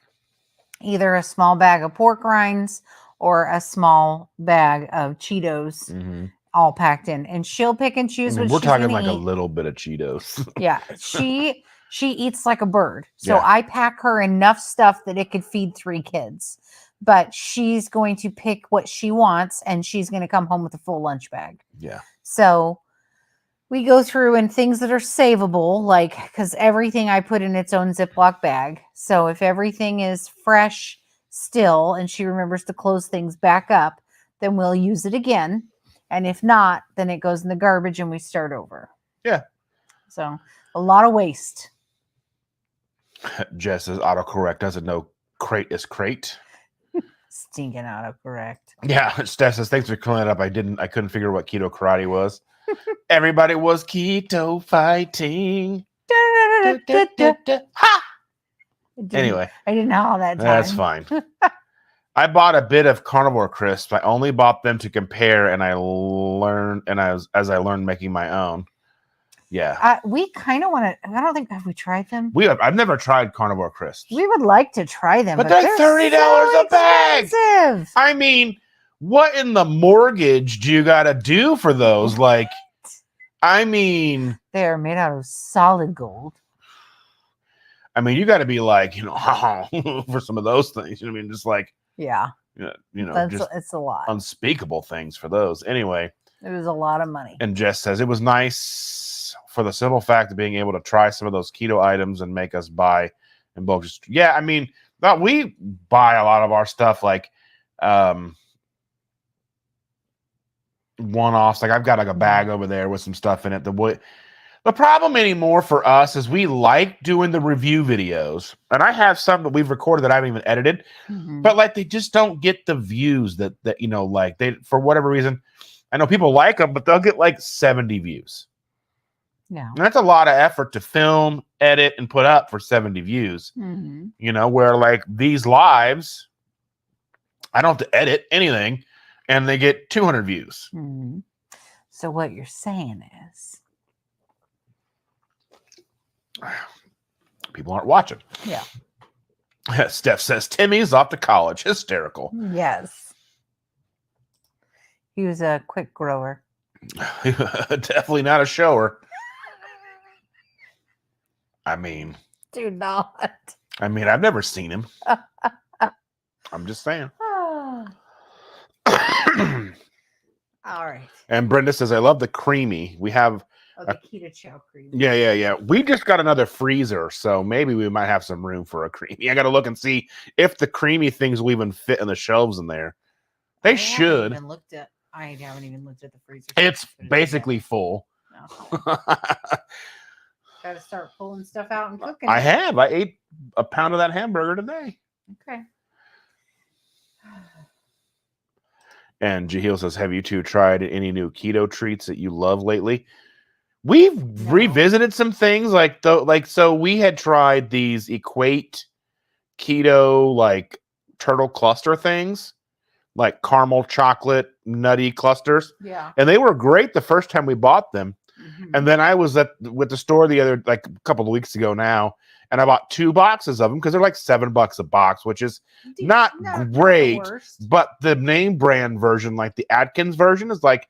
either a small bag of pork rinds or a small bag of Cheetos, all packed in. And she'll pick and choose what she's talking like eat. a little bit of Cheetos. Yeah, she eats like a bird. So I pack her enough stuff that it could feed 3 kids. But she's going to pick what she wants, and she's going to come home with a full lunch bag. Yeah. So we go through and things that are savable, like, because everything I put in its own Ziploc bag. So if everything is fresh still and she remembers to close things back up, then we'll use it again. And if not, then it goes in the garbage and we start over. Yeah. So a lot of waste. Jess says autocorrect doesn't know crate is crate. Stinking autocorrect. Yeah, Steph says thanks for clearing it up. I couldn't figure what keto karate was. Everybody was keto fighting. Ha! Anyway, I didn't know all that time. That's fine. I bought a bit of carnivore crisps. I only bought them to compare, and I learned making my own. Yeah, we kind of want to. I don't think have we tried them. I've never tried carnivore crisps. We would like to try them, but they're $30 a bag. I mean, what in the mortgage do you got to do for those? Like, I mean, they are made out of solid gold. I mean, you got to be like, for some of those things. You know what I mean? Just like, it's a lot. Unspeakable things for those. Anyway, it was a lot of money. And Jess says it was nice for the simple fact of being able to try some of those keto items and make us buy in bulk. Yeah, I mean, we buy a lot of our stuff like one-offs. Like I've got like a bag over there with some stuff in it. The problem anymore for us is we like doing the review videos, and I have some that we've recorded that I haven't even edited, but like they just don't get the views that like they, for whatever reason. I know people like them, but they'll get like 70 views. Yeah, and that's a lot of effort to film, edit, and put up for 70 views. Where like these lives, I don't have to edit anything, and they get 200 views. So what you're saying is, people aren't watching. Yeah. Steph says Timmy's off to college. Hysterical. Yes. He was a quick grower. Definitely not a shower. I mean, do not. I mean, I've never seen him. I'm just saying. All right. And Brenda says, I love the creamy. We have the keto chow creamy. Yeah. We just got another freezer, so maybe we might have some room for a creamy. I got to look and see if the creamy things will even fit in the shelves in there. They should. I haven't even looked at the freezer. It's basically full. Got to start pulling stuff out and cooking. I have. I ate a pound of that hamburger today. Okay. And Jahil says, have you two tried any new keto treats that you love lately? We've revisited some things so we had tried these Equate keto like turtle cluster things, like caramel chocolate nutty clusters. Yeah. And they were great the first time we bought them. Mm-hmm. And then I was with the store a couple of weeks ago now, and I bought 2 boxes of them because they're like $7 a box, which is not great. But the name brand version, like the Atkins version, is like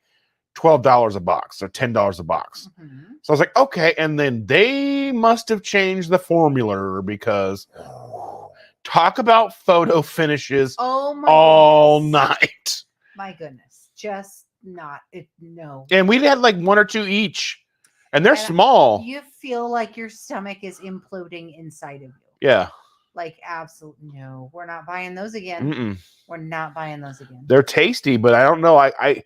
$12 a box or $10 a box. Mm-hmm. So I was like, okay. And then they must have changed the formula because talk about photo finishes all night. My goodness. Just not it. No. And we had like 1 or 2 each, and they're small. You feel like your stomach is imploding inside of you. Yeah. Like, absolutely no. We're not buying those again. Mm-mm. We're not buying those again. They're tasty, but I don't know. I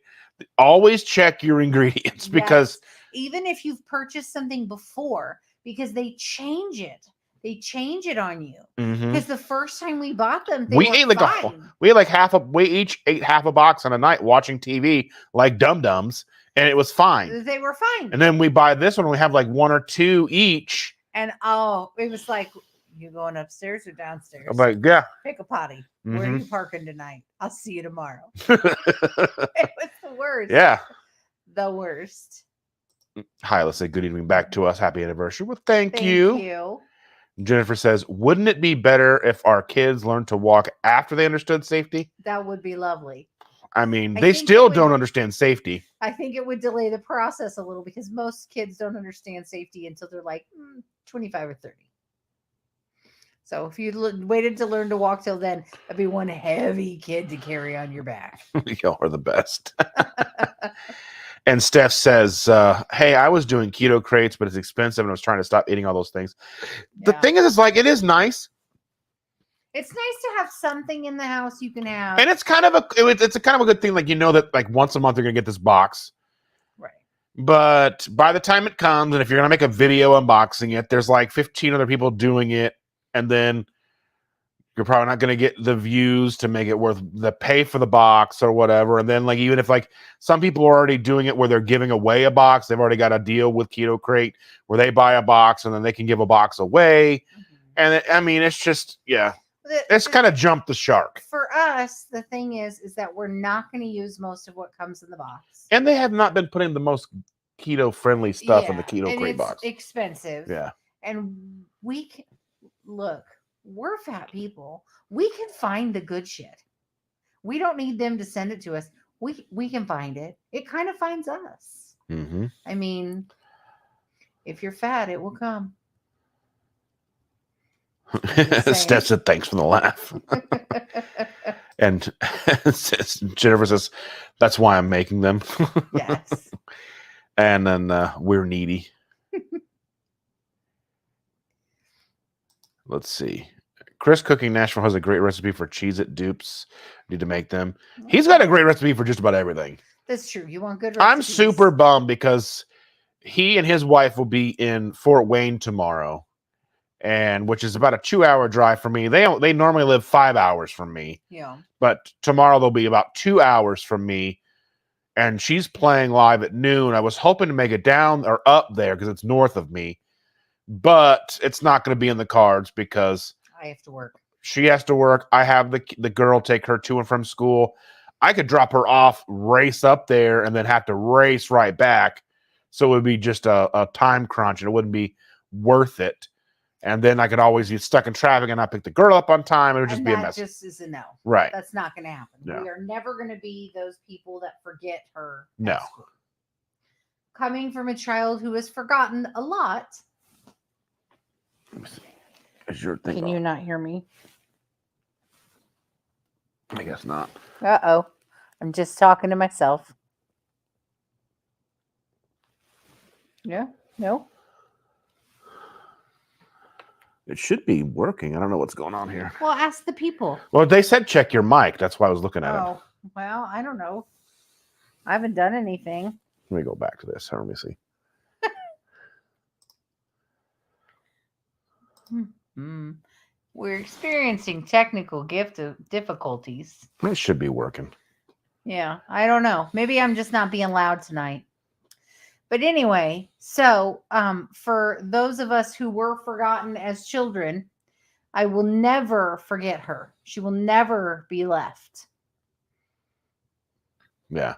always check your ingredients because even if you've purchased something before, because they change it. They change it on you. Because the first time we bought them, we each ate half a box on a night watching TV like dum-dums, and it was fine. They were fine. And then we buy this one, and we have like 1 or 2 each. And it was like, you going upstairs or downstairs? I'm like, yeah. Pick a potty. Where are you parking tonight? I'll see you tomorrow. It was the worst. Yeah. The worst. Hi, let's say good evening back to us. Happy anniversary. Well, thank you. Jennifer says, wouldn't it be better if our kids learned to walk after they understood safety? That would be lovely. I mean, they still don't understand safety. I think it would delay the process a little because most kids don't understand safety until they're like 25 or 30. So if you waited to learn to walk till then, that'd be one heavy kid to carry on your back. Y'all are the best. And Steph says, hey, I was doing keto crates, but it's expensive, and I was trying to stop eating all those things. The thing is, it is nice. It's nice to have something in the house you can have. And it's kind of a good thing, that like once a month you're going to get this box. Right. But by the time it comes, and if you're going to make a video unboxing it, there's like 15 other people doing it, and then you're probably not going to get the views to make it worth the pay for the box or whatever. And then even if some people are already doing it where they're giving away a box, they've already got a deal with Keto Crate where they buy a box and then they can give a box away. Mm-hmm. And it's just, it's kind of jumped the shark. For us, the thing is that we're not going to use most of what comes in the box. And they have not been putting the most keto friendly stuff in the Keto Crate box. Expensive. Yeah. And we're fat people. We can find the good shit. We don't need them to send it to us. We can find it. It kind of finds us. Mm-hmm. I mean, if you're fat, it will come. Steph said, thanks for the laugh. And Jennifer says, that's why I'm making them. Yes. And then we're needy. Let's see. Chris Cooking Nashville has a great recipe for Cheez-It dupes. Need to make them. He's got a great recipe for just about everything. That's true. You want good recipes. I'm super bummed because he and his wife will be in Fort Wayne tomorrow, and which is about a 2-hour drive for me. They normally live 5 hours from me. Yeah. But tomorrow they'll be about 2 hours from me, and she's playing live at noon. I was hoping to make it down or up there because it's north of me. But it's not going to be in the cards because I have to work. She has to work. I have the girl take her to and from school. I could drop her off, race up there, and then have to race right back. So it would be just a time crunch, and it wouldn't be worth it. And then I could always get stuck in traffic and not pick the girl up on time. It would just be a mess. That just is a no. Right. That's not going to happen. No. We are never going to be those people that forget her. No. Coming from a child who has forgotten a lot. Let me see. Is your thing Can you not hear me? I guess not. Uh-oh. I'm just talking to myself. Yeah? No? It should be working. I don't know what's going on here. Well, ask the people. Well, they said check your mic. That's why I was looking at it. Oh, well, I don't know. I haven't done anything. Let me go back to this. Let me see. Mhm. We're experiencing technical difficulties. It should be working. Yeah, I don't know. Maybe I'm just not being loud tonight. But anyway, so for those of us who were forgotten as children, I will never forget her. She will never be left. Yeah.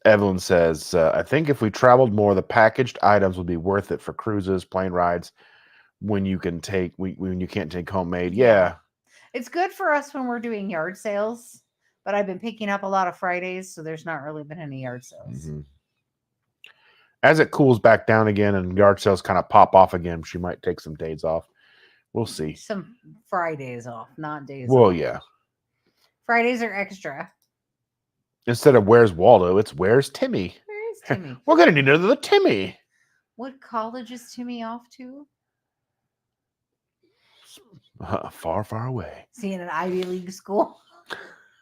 Evelyn says, I think if we traveled more, the packaged items would be worth it for cruises, plane rides, when you can't take homemade. Yeah. It's good for us when we're doing yard sales, but I've been picking up a lot of Fridays, so there's not really been any yard sales. Mm-hmm. As it cools back down again and yard sales kind of pop off again, she might take some days off. We'll see. Some Fridays off, not days Well, off. yeah. Fridays are extra. Instead of where's Waldo, it's where's Timmy. Where is Timmy? We're going to need another Timmy. What college is Timmy off to? Far, far away. Is he in an Ivy League school?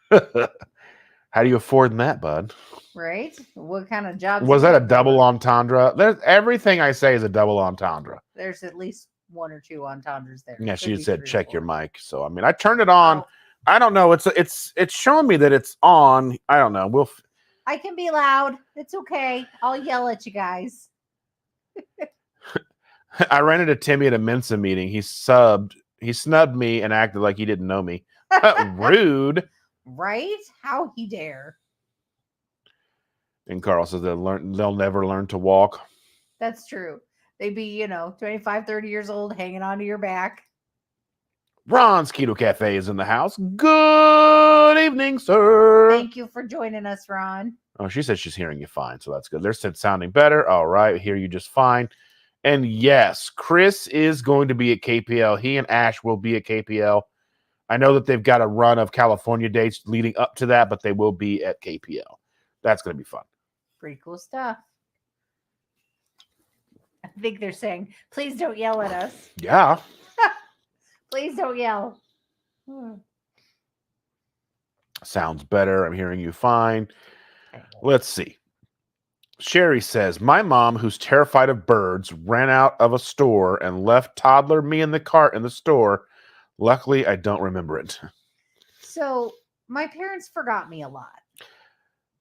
How do you afford that, bud? Right? What kind of jobs? Was that a double entendre? Everything I say is a double entendre. There's at least one or two entendres there. Yeah, Could she be said 3 or check your 4. mic. So I mean, I turned it on. Oh, I don't know. It's showing me that it's on. I don't know. I can be loud. It's okay. I'll yell at you guys. I ran into Timmy at a Mensa meeting. He snubbed me and acted like he didn't know me. Rude. Right? How he dare. And Carl says they'll never learn to walk. That's true. They'd be, 25, 30 years old hanging onto your back. Ron's Keto Cafe is in the house. Good evening, sir. Thank you for joining us, Ron. Oh, she said she's hearing you fine, so that's good. They're said sounding better. All right, hear you just fine. And yes, Chris is going to be at KPL. He and Ash will be at KPL. I know that they've got a run of California dates leading up to that, but they will be at KPL. That's going to be fun. Pretty cool stuff. I think they're saying, please don't yell at us. Yeah. Please don't yell. Sounds better. I'm hearing you fine. Let's see. Sherry says, my mom, who's terrified of birds, ran out of a store and left toddler me in the cart in the store. Luckily, I don't remember it. So my parents forgot me a lot.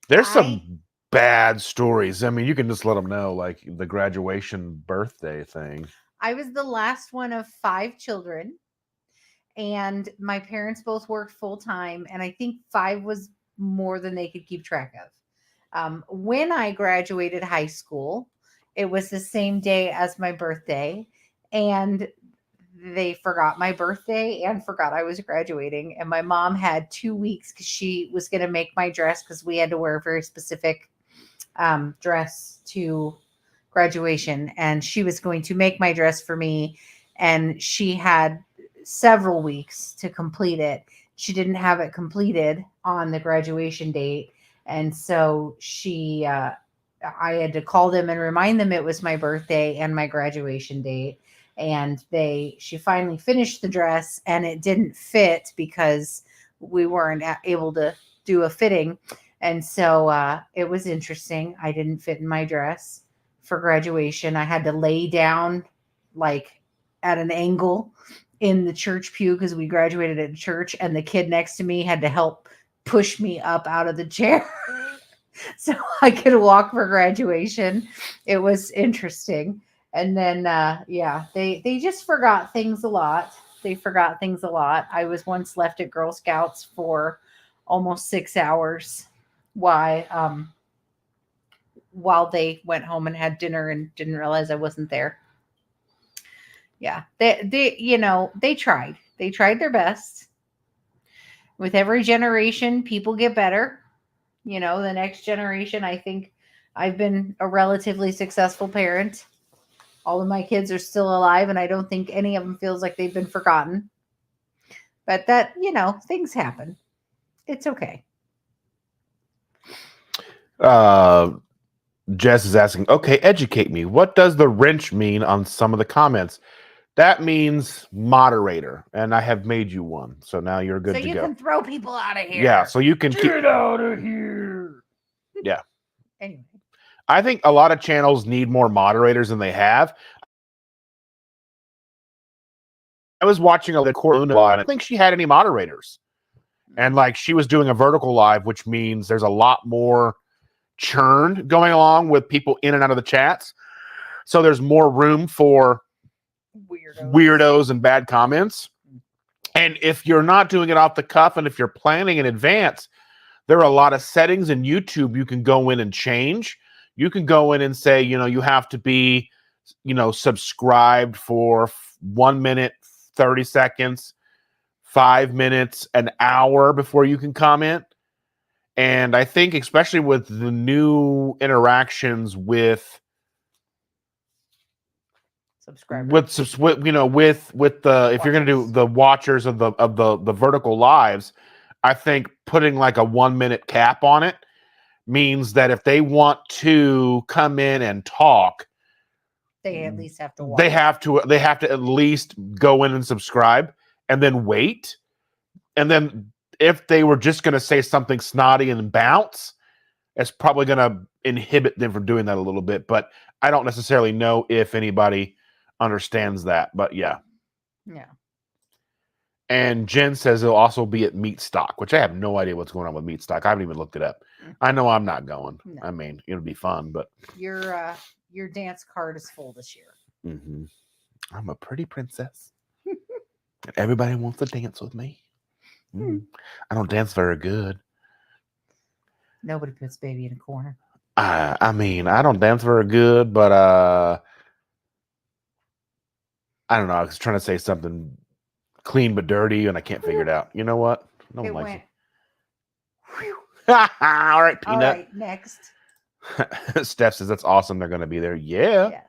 There's some bad stories. I mean, you can just let them know, like the graduation birthday thing. I was the last one of 5 children, and my parents both worked full time, and I think 5 was more than they could keep track of. When I graduated high school, it was the same day as my birthday, and they forgot my birthday and forgot I was graduating. And my mom had 2 weeks because she was going to make my dress, because we had to wear a very specific dress to graduation, and she was going to make my dress for me, and she had several weeks to complete it. She didn't have it completed on the graduation date, and so I had to call them and remind them it was my birthday and my graduation date. And she finally finished the dress, and it didn't fit because we weren't able to do a fitting. And so it was interesting. I didn't fit in my dress for graduation. I had to lay down like at an angle in the church pew because we graduated at church, and the kid next to me had to help push me up out of the chair so I could walk for graduation. It was interesting. And then, they just forgot things a lot. They forgot things a lot. I was once left at Girl Scouts for almost 6 hours while they went home and had dinner and didn't realize I wasn't there. Yeah, they tried. They tried their best. With every generation, people get better. The next generation, I think I've been a relatively successful parent. All of my kids are still alive, and I don't think any of them feels like they've been forgotten. But that, things happen. It's okay. Jess is asking, okay, educate me. What does the wrench mean on some of the comments? That means moderator, and I have made you one. So now you're good to go. So you can throw people out of here. Yeah, so you can get out of here. Yeah. Anyway. I think a lot of channels need more moderators than they have. I was watching a Court Luna live. I don't think she had any moderators. And like she was doing a vertical live, which means there's a lot more churn going along with people in and out of the chats. So there's more room for weirdos and bad comments. And if you're not doing it off the cuff and if you're planning in advance, there are a lot of settings in YouTube you can go in and change. You can go in and say, you have to be, subscribed for 1 minute, 30 seconds, 5 minutes, an hour before you can comment. And I think especially with the new interactions with subscribers, with the if you're going to do the watchers of the vertical lives, I think putting like a 1 minute cap on it means that if they want to come in and talk, they at least have to watch. They have to at least go in and subscribe and then wait. And then if they were just going to say something snotty and bounce, it's probably going to inhibit them from doing that a little bit. But I don't necessarily know if anybody understands that. But yeah. Yeah. And Jen says it'll also be at Meat Stock, which I have no idea what's going on with Meat Stock. I haven't even looked it up. I know I'm not going. No. I mean, it'll be fun, but your dance card is full this year. Mm-hmm. I'm a pretty princess. And everybody wants to dance with me. I don't dance very good. Nobody puts baby in a corner. I mean, I don't dance very good, but I don't know. I was trying to say something clean but dirty, and I can't figure it out. You know what? No one likes it. All right, Peanut. All right, next. Steph says that's awesome. They're going to be there. Yeah. Yes.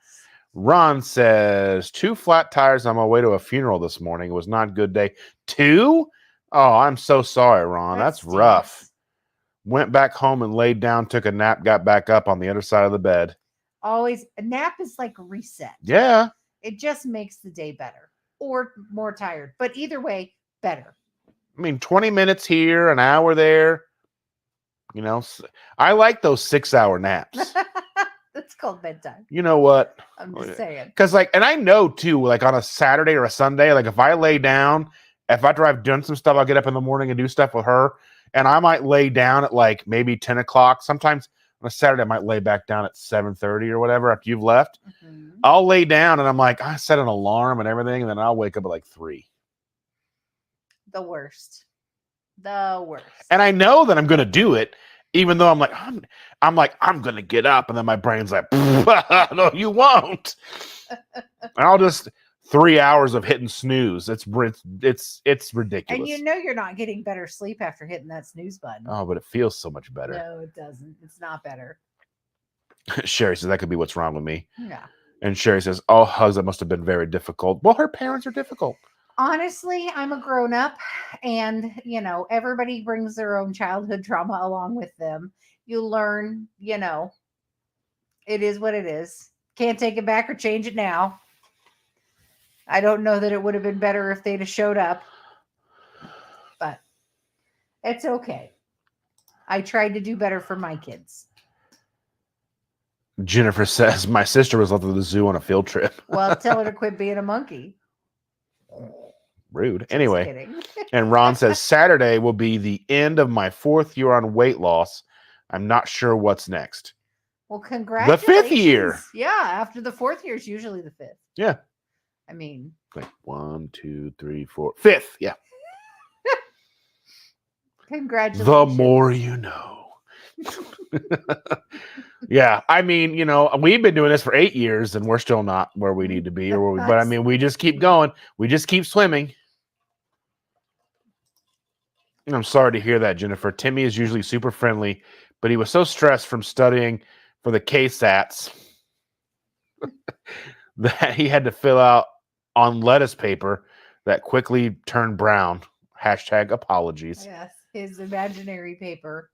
Ron says 2 flat tires on my way to a funeral this morning. It was not a good day. 2? Oh, I'm so sorry, Ron. That's rough. Went back home and laid down, took a nap, got back up on the other side of the bed. Always a nap is like a reset. Yeah. It just makes the day better or more tired. But either way, better. I mean, 20 minutes here, an hour there. I like those 6-hour naps. That's called bedtime. You know what? I'm just saying. Because and I know too, like on a Saturday or a Sunday, like if I lay down, if after I've done some stuff, I'll get up in the morning and do stuff with her. And I might lay down at like maybe 10 o'clock. Sometimes on a Saturday, I might lay back down at 7:30 or whatever after you've left. Mm-hmm. I'll lay down and I'm like, I set an alarm and everything. And then I'll wake up at like 3. The worst. And I know that I'm going to do it, even though I'm like, I'm going to get up. And then my brain's like, no, you won't. And I'll just 3 hours of hitting snooze. It's ridiculous. And you're not getting better sleep after hitting that snooze button. Oh, but it feels so much better. No, it doesn't. It's not better. Sherry says that could be what's wrong with me. Yeah. And Sherry says, oh, hugs, that must have been very difficult. Well, her parents are difficult. Honestly, I'm a grown-up, and everybody brings their own childhood trauma along with them. You learn, it is what it is. Can't take it back or change it now. I don't know that it would have been better if they'd have showed up, but it's okay. I tried to do better for my kids. Jennifer says, my sister was left at the zoo on a field trip. Well, tell her to quit being a monkey. Rude. Anyway, and Ron says, Saturday will be the end of my 4th year on weight loss. I'm not sure what's next. Well, congratulations. The 5th year. Yeah, after the 4th year is usually the 5th. Yeah. I mean. Like 1, 2, 3, 4. 5th, yeah. Congratulations. The more you know. Yeah, I mean, we've been doing this for 8 years and we're still not where we need to be, but I mean, we just keep going. We just keep swimming. I'm sorry to hear that, Jennifer. Timmy is usually super friendly, but he was so stressed from studying for the KSATs that he had to fill out on lettuce paper that quickly turned brown. # apologies. Yes, his imaginary paper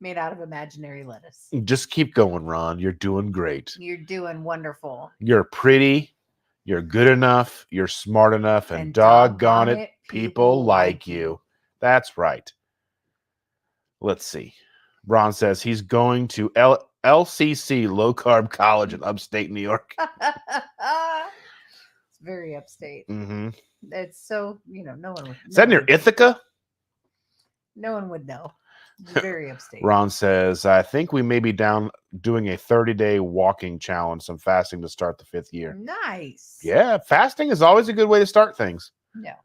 made out of imaginary lettuce. Just keep going, Ron. You're doing great. You're doing wonderful. You're pretty. You're good enough. You're smart enough. And doggone it, people like you. That's right. Let's see. Ron says he's going to LCC, Low Carb College in upstate New York. very upstate. Mm-hmm. It's so, no one would. Is that near Ithaca? No one would know. It's very upstate. Ron says, I think we may be down doing a 30-day walking challenge, some fasting to start the 5th year. Nice. Yeah, fasting is always a good way to start things. Yeah.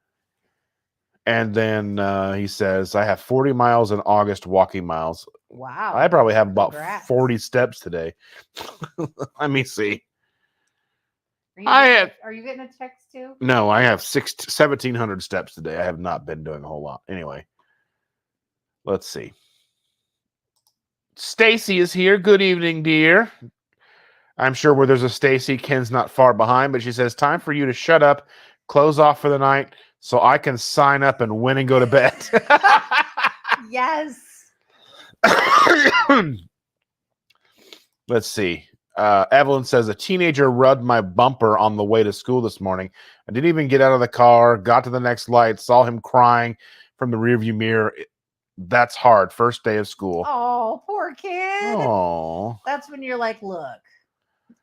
And then he says, I have 40 miles in August walking miles. Wow. I probably have about Congrats. 40 steps today. Let me see. Are you getting a text too? No, I have 1,700 steps today. I have not been doing a whole lot. Anyway, let's see. Stacy is here. Good evening, dear. I'm sure where there's a Stacy, Ken's not far behind, but she says, time for you to shut up, close off for the night, so I can sign up and win and go to bed. Yes. Let's see. Evelyn says, a teenager rubbed my bumper on the way to school this morning. I didn't even get out of the car, got to the next light, saw him crying from the rearview mirror. That's hard. First day of school. Oh, poor kid. Oh. That's when you're like, look,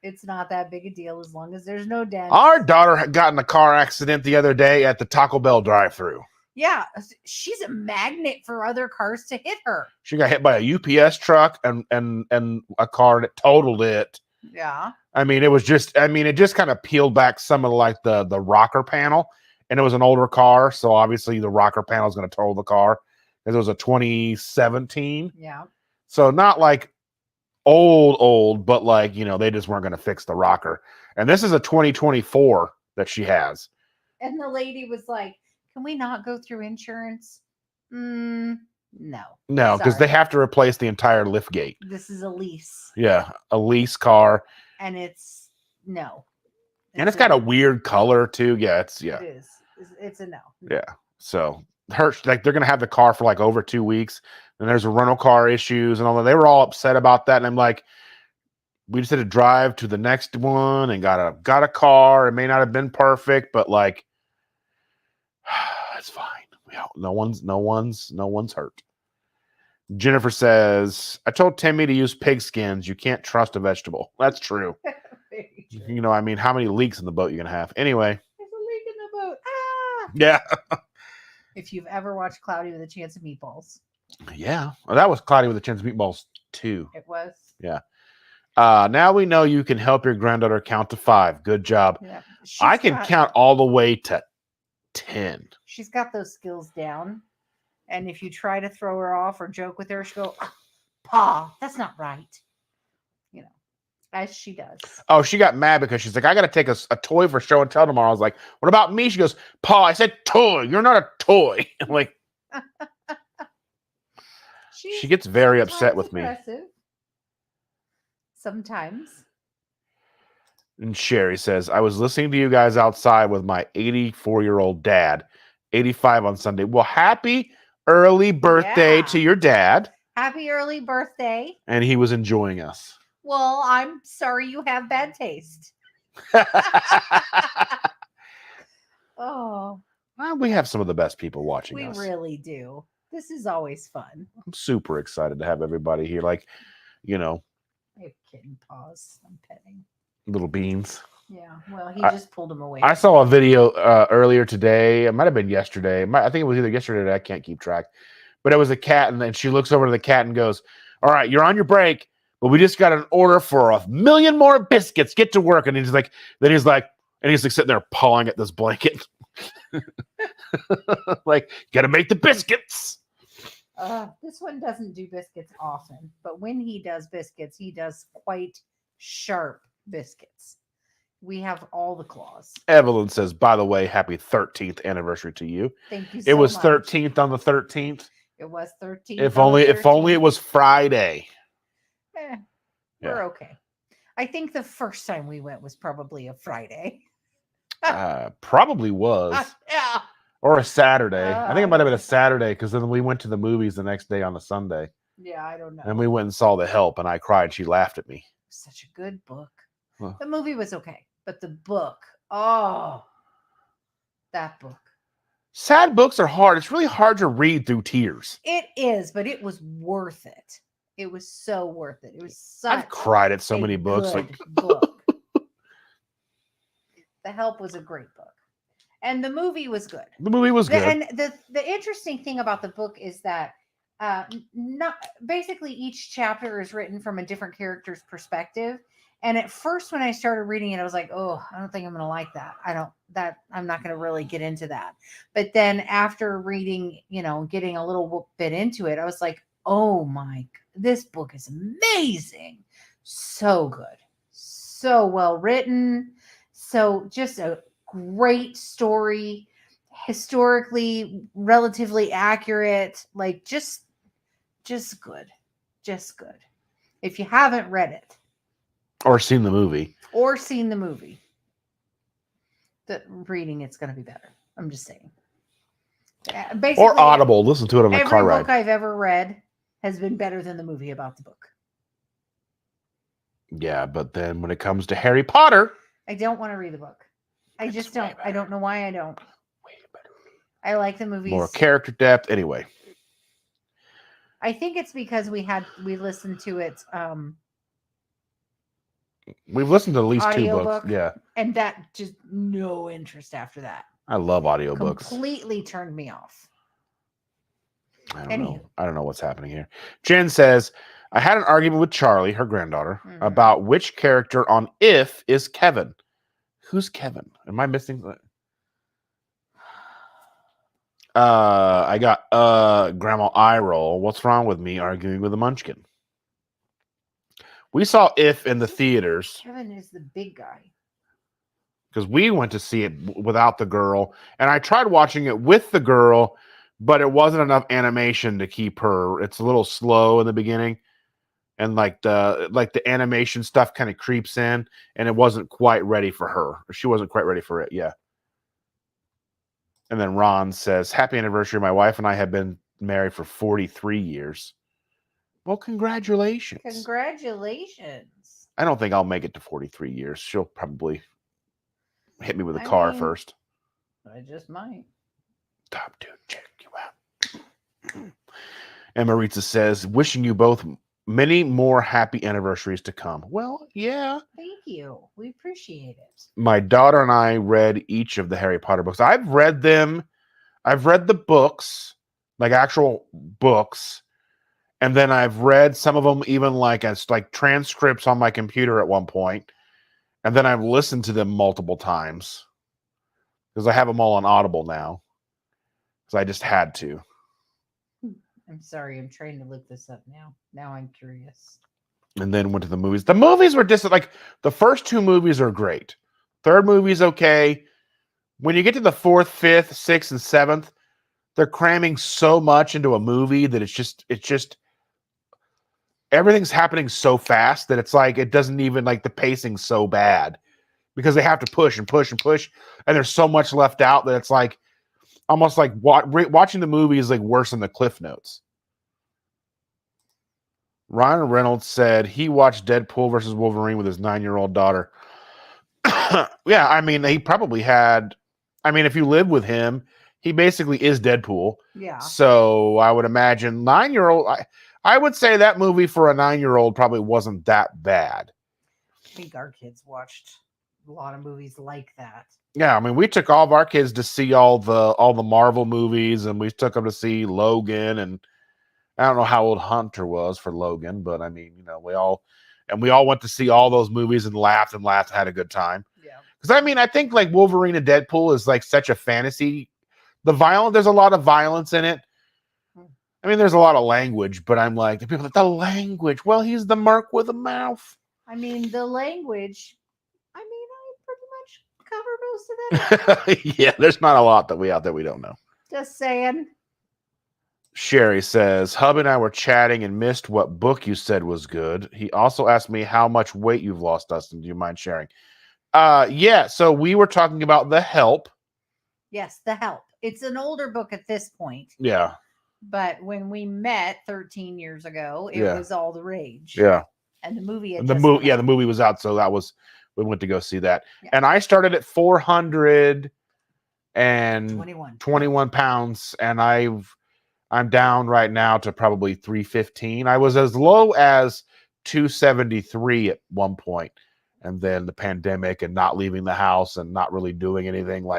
it's not that big a deal as long as there's no dents. Our daughter had gotten a car accident the other day at the Taco Bell drive-thru. Yeah, she's a magnet for other cars to hit her. She got hit by a UPS truck and a car that totaled it. Yeah. It just kind of peeled back some of the rocker panel, and it was an older car, so obviously the rocker panel is going to total the car because it was a 2017. Yeah. So not like old, but they just weren't going to fix the rocker. And this is a 2024 that she has. And the lady was like, can we not go through insurance? No. No, because they have to replace the entire lift gate. This is a lease. Yeah, a lease car. And it's no. And it's got a weird color too. Yeah, It is. It's a no. Yeah. So they're gonna have the car for over 2 weeks. And there's a rental car issues and all that. They were all upset about that. And I'm like, we just had to drive to the next one and got a car. It may not have been perfect, but it's fine. No one's hurt. Jennifer says, I told Timmy to use pig skins. You can't trust a vegetable. That's true. Very true. How many leaks in the boat you're gonna have? Anyway. There's a leak in the boat. Ah! Yeah. If you've ever watched Cloudy with a Chance of Meatballs. Yeah. Well, that was Cloudy with a Chance of Meatballs too. It was. Yeah. Now we know you can help your granddaughter count to 5. Good job. Yeah. I can count all the way to 10. She's got those skills down. And if you try to throw her off or joke with her, she'll go, Pa, that's not right. As she does. Oh, she got mad because she's like, I got to take a toy for show and tell tomorrow. I was like, what about me? She goes, Pa, I said toy. You're not a toy. I'm like, she gets very upset with me. Sometimes. And Sherry says, I was listening to you guys outside with my 84-year-old dad, 85 on Sunday. Well, happy early birthday to your dad. Happy early birthday. And he was enjoying us. Well, I'm sorry you have bad taste. Oh. Well, we have some of the best people watching us. We really do. This is always fun. I'm super excited to have everybody here. I have kitten paws. I'm petting. Little beans. Yeah. Well, he just pulled them away. I saw a video earlier today. It might have been yesterday. I think it was either yesterday or today. I can't keep track. But it was a cat, and then she looks over to the cat and goes, all right, you're on your break, but we just got an order for 1 million more biscuits. Get to work. And he's like sitting there pawing at this blanket. Gotta make the biscuits. This one doesn't do biscuits often, but when he does biscuits, he does quite sharp biscuits. We have all the claws. Evelyn says, by the way, happy 13th anniversary to you. Thank you so much. It was 13th on the 13th. It was 13th. If only it was Friday. We're okay. I think the first time we went was probably a Friday. Probably was. Yeah. Or a Saturday. I think it might have been a Saturday because then we went to the movies the next day on a Sunday. Yeah, I don't know. And we went and saw The Help, and I cried. She laughed at me. Such a good book. Huh. The movie was okay, but the book, that book. Sad books are hard. It's really hard to read through tears. It is, but it was worth it. It was so worth it. It was such I've cried at so many books. Book. The Help was a great book. And the movie was good. The movie was good. And the interesting thing about the book is that not basically each chapter is written from a different character's perspective. And at first, when I started reading it, I was like, "Oh, I don't think I'm going to like that. I'm not going to really get into that." But then after reading, getting a little bit into it, I was like, "Oh my, this book is amazing, so good, so well written, so just a great story, historically relatively accurate, like just good, just good." If you haven't read it. Or seen the movie. The reading it's going to be better. I'm just saying. Basically, or Audible. Listen to it on the car ride. Every book I've ever read has been better than the movie about the book. Yeah, but then when it comes to Harry Potter, I don't want to read the book. I just don't. I don't know why I don't. Way better. I like the movies. More character depth. Anyway. I think it's because we listened to it. We've listened to at least Audio 2 books. Book, yeah. And that just no interest after that. I love audiobooks. Completely turned me off. I don't know. I don't know what's happening here. Jen says, I had an argument with Charlie, her granddaughter, about which character on If is Kevin. Who's Kevin? Am I missing? I got Grandma eye roll. What's wrong with me arguing with a munchkin? We saw If in the theaters. Kevin is the big guy. Because we went to see it without the girl. And I tried watching it with the girl, but it wasn't enough animation to keep her. It's a little slow in the beginning. And like the animation stuff kind of creeps in. And it wasn't quite ready for her. She wasn't quite ready for it. Yeah. And then Ron says, happy anniversary. My wife and I have been married for 43 years. Well, congratulations. Congratulations. I don't think I'll make it to 43 years. She'll probably hit me with a car first. I just might. Top dude, check you out. And Maritza says, wishing you both many more happy anniversaries to come. Well, yeah. Thank you. We appreciate it. My daughter and I read each of the Harry Potter books. I've read them. I've read the books, like actual books. And then I've read some of them even like as like transcripts on my computer at one point. And then I've listened to them multiple times because I have them all on Audible now. Because I just had to. I'm sorry. I'm trying to look this up now. Now I'm curious. And then went to the movies. The movies were just like the first 2 movies are great. Third movie's okay. When you get to the 4th, 5th, 6th, and 7th, they're cramming so much into a movie that it's just everything's happening so fast that it's like it doesn't even like the pacing's so bad because they have to push and push and push, and there's so much left out that it's like almost like watching the movie is like worse than the Cliff Notes. Ryan Reynolds said he watched Deadpool versus Wolverine with his 9-year-old daughter. Yeah, I mean, he probably had. I mean, if you live with him, he basically is Deadpool. Yeah. So I would imagine 9-year-old. I would say that movie for a 9-year-old probably wasn't that bad. I think our kids watched a lot of movies like that. Yeah, I mean, we took all of our kids to see all the Marvel movies, and we took them to see Logan, and I don't know how old Hunter was for Logan, but I mean, we all went to see all those movies and laughed and had a good time. Yeah. Because I mean, I think like Wolverine and Deadpool is like such a fantasy. There's a lot of violence in it. I mean, there's a lot of language, but I'm like, the language. Well, he's the merc with a mouth. I mean, the language. I mean, I pretty much cover most of that. Yeah, there's not a lot that we don't know. Just saying. Sherry says, Hub and I were chatting and missed what book you said was good. He also asked me how much weight you've lost, Dustin. Do you mind sharing? Yeah, so we were talking about The Help. Yes, The Help. It's an older book at this point. Yeah. But when we met 13 years ago, it was all the rage. Yeah. And the movie the movie was out, so we went to go see that. Yeah. And I started at 421 pounds, and I'm down right now to probably 315. I was as low as 273 at one point, and then the pandemic and not leaving the house and not really doing anything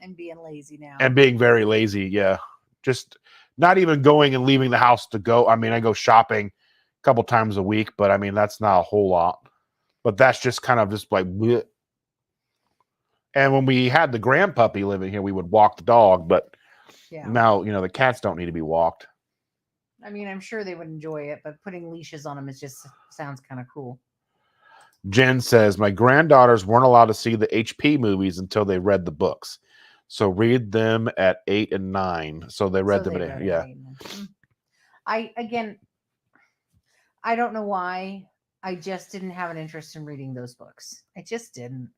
And being lazy now. and being very lazy. Yeah. Just not even going and leaving the house to go. I mean, I go shopping a couple times a week, but I mean, that's not a whole lot. But that's just kind of just like, bleh. And when we had the grandpuppy living here, we would walk the dog, but now, the cats don't need to be walked. I mean, I'm sure they would enjoy it, but putting leashes on them sounds kind of cool. Jen says, my granddaughters weren't allowed to see the HP movies until they read the books. So read them at 8 and 9. So they read them at 8. Yeah. I don't know why. I just didn't have an interest in reading those books. I just didn't.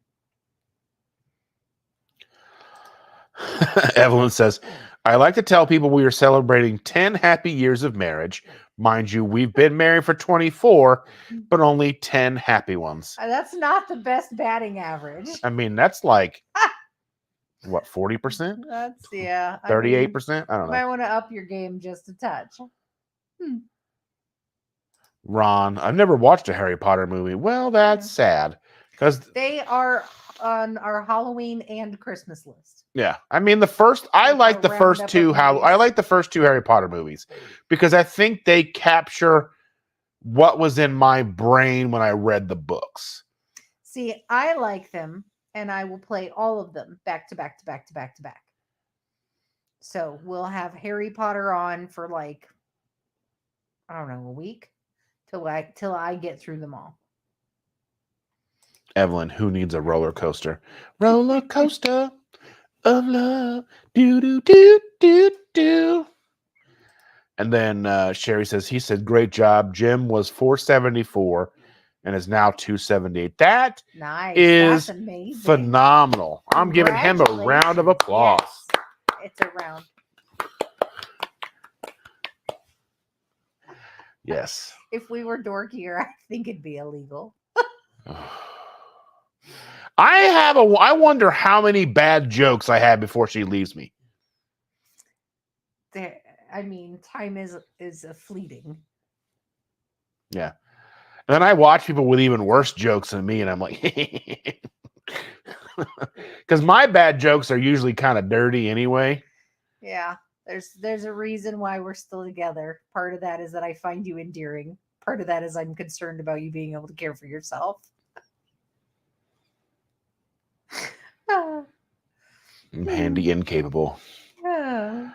Evelyn says, I like to tell people we are celebrating 10 happy years of marriage. Mind you, we've been married for 24, but only 10 happy ones. That's not the best batting average. I mean, that's like, what, 40%? That's, yeah. 38%? I don't know. You might want to up your game just a touch. Ron, I've never watched a Harry Potter movie. Well, that's sad. Because they are on our Halloween and Christmas list. Yeah. I mean, I like the first two Harry Potter movies because I think they capture what was in my brain when I read the books. See, I like them and I will play all of them back to back to back to back to back. So we'll have Harry Potter on for like, I don't know, a week till I get through them all. Evelyn, who needs a roller coaster? Roller coaster of love. Do, do, do, do, do. And then Sherry says, he said, great job. Jim was 474 and is now 278. That is phenomenal. I'm giving him a round of applause. Yes. It's a round. Yes. If we were dorkier, I think it'd be illegal. I wonder how many bad jokes I had before she leaves me. I mean, time is a fleeting. Yeah. And then I watch people with even worse jokes than me, and I'm like, because my bad jokes are usually kind of dirty anyway. Yeah. There's a reason why we're still together. Part of that is that I find you endearing. Part of that is I'm concerned about you being able to care for yourself. I'm handy and capable. Yeah.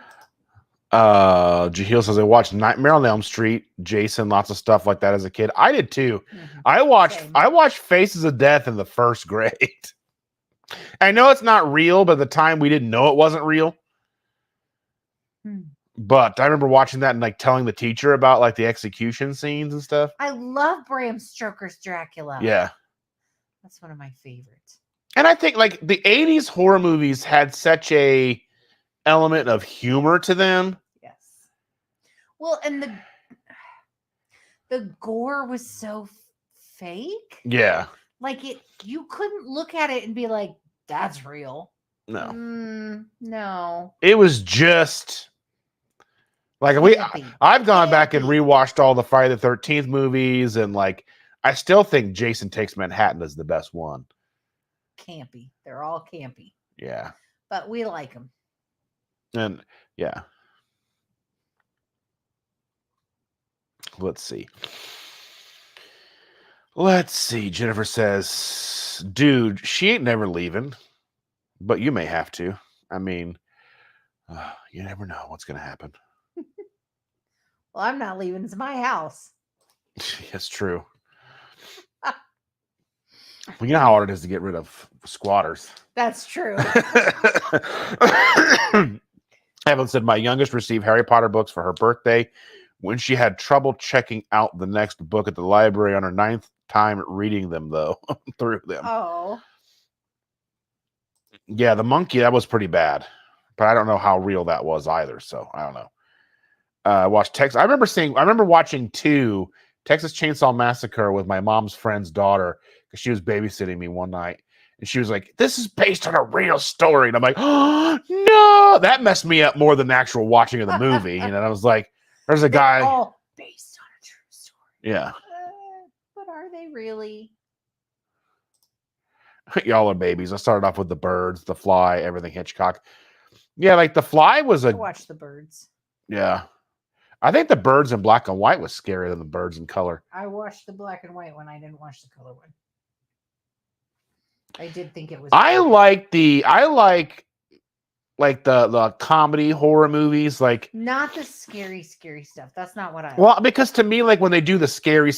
Jahil says, I watched Nightmare on Elm Street, Jason, lots of stuff like that as a kid. I did too. Mm-hmm. I watched Faces of Death in the first grade. I know it's not real, but at the time we didn't know it wasn't real. But I remember watching that and like telling the teacher about like the execution scenes and stuff. I love Bram Stoker's Dracula. Yeah. That's one of my favorites. And I think like the 80s horror movies had such a element of humor to them. Yes. Well, and the gore was so fake. Yeah. Like you couldn't look at it and be like, that's real. No. No. It was just like I've gone back and rewatched all the Friday the 13th movies, and like I still think Jason Takes Manhattan is the best one. Campy. They're all campy. Yeah. But we like them. And yeah. Let's see. Jennifer says, dude, she ain't never leaving, but you may have to. I mean, you never know what's going to happen. Well, I'm not leaving. It's my house. It's true. Well, you know how hard it is to get rid of squatters. That's true. Evelyn said, my youngest received Harry Potter books for her birthday when she had trouble checking out the next book at the library on her 9th time reading them, though, through them. Oh. Yeah, the monkey, that was pretty bad. But I don't know how real that was either, so I don't know. I remember watching Texas Chainsaw Massacre with my mom's friend's daughter because she was babysitting me one night. And she was like, this is based on a real story. And I'm like, oh, no. That messed me up more than the actual watching of the movie. And I was like, there's a guy. All based on a true story. Yeah. But are they really? Y'all are babies. I started off with The Birds, The Fly, everything Hitchcock. Yeah, like The Fly was I a watched The Birds. yeah. I think The Birds in black and white was scarier than The Birds in color. I watched the black and white one. I didn't watch the color one. I did think it was. I like the comedy horror movies, like not the scary stuff. That's not what I well, like. because to me, like when they do the scary,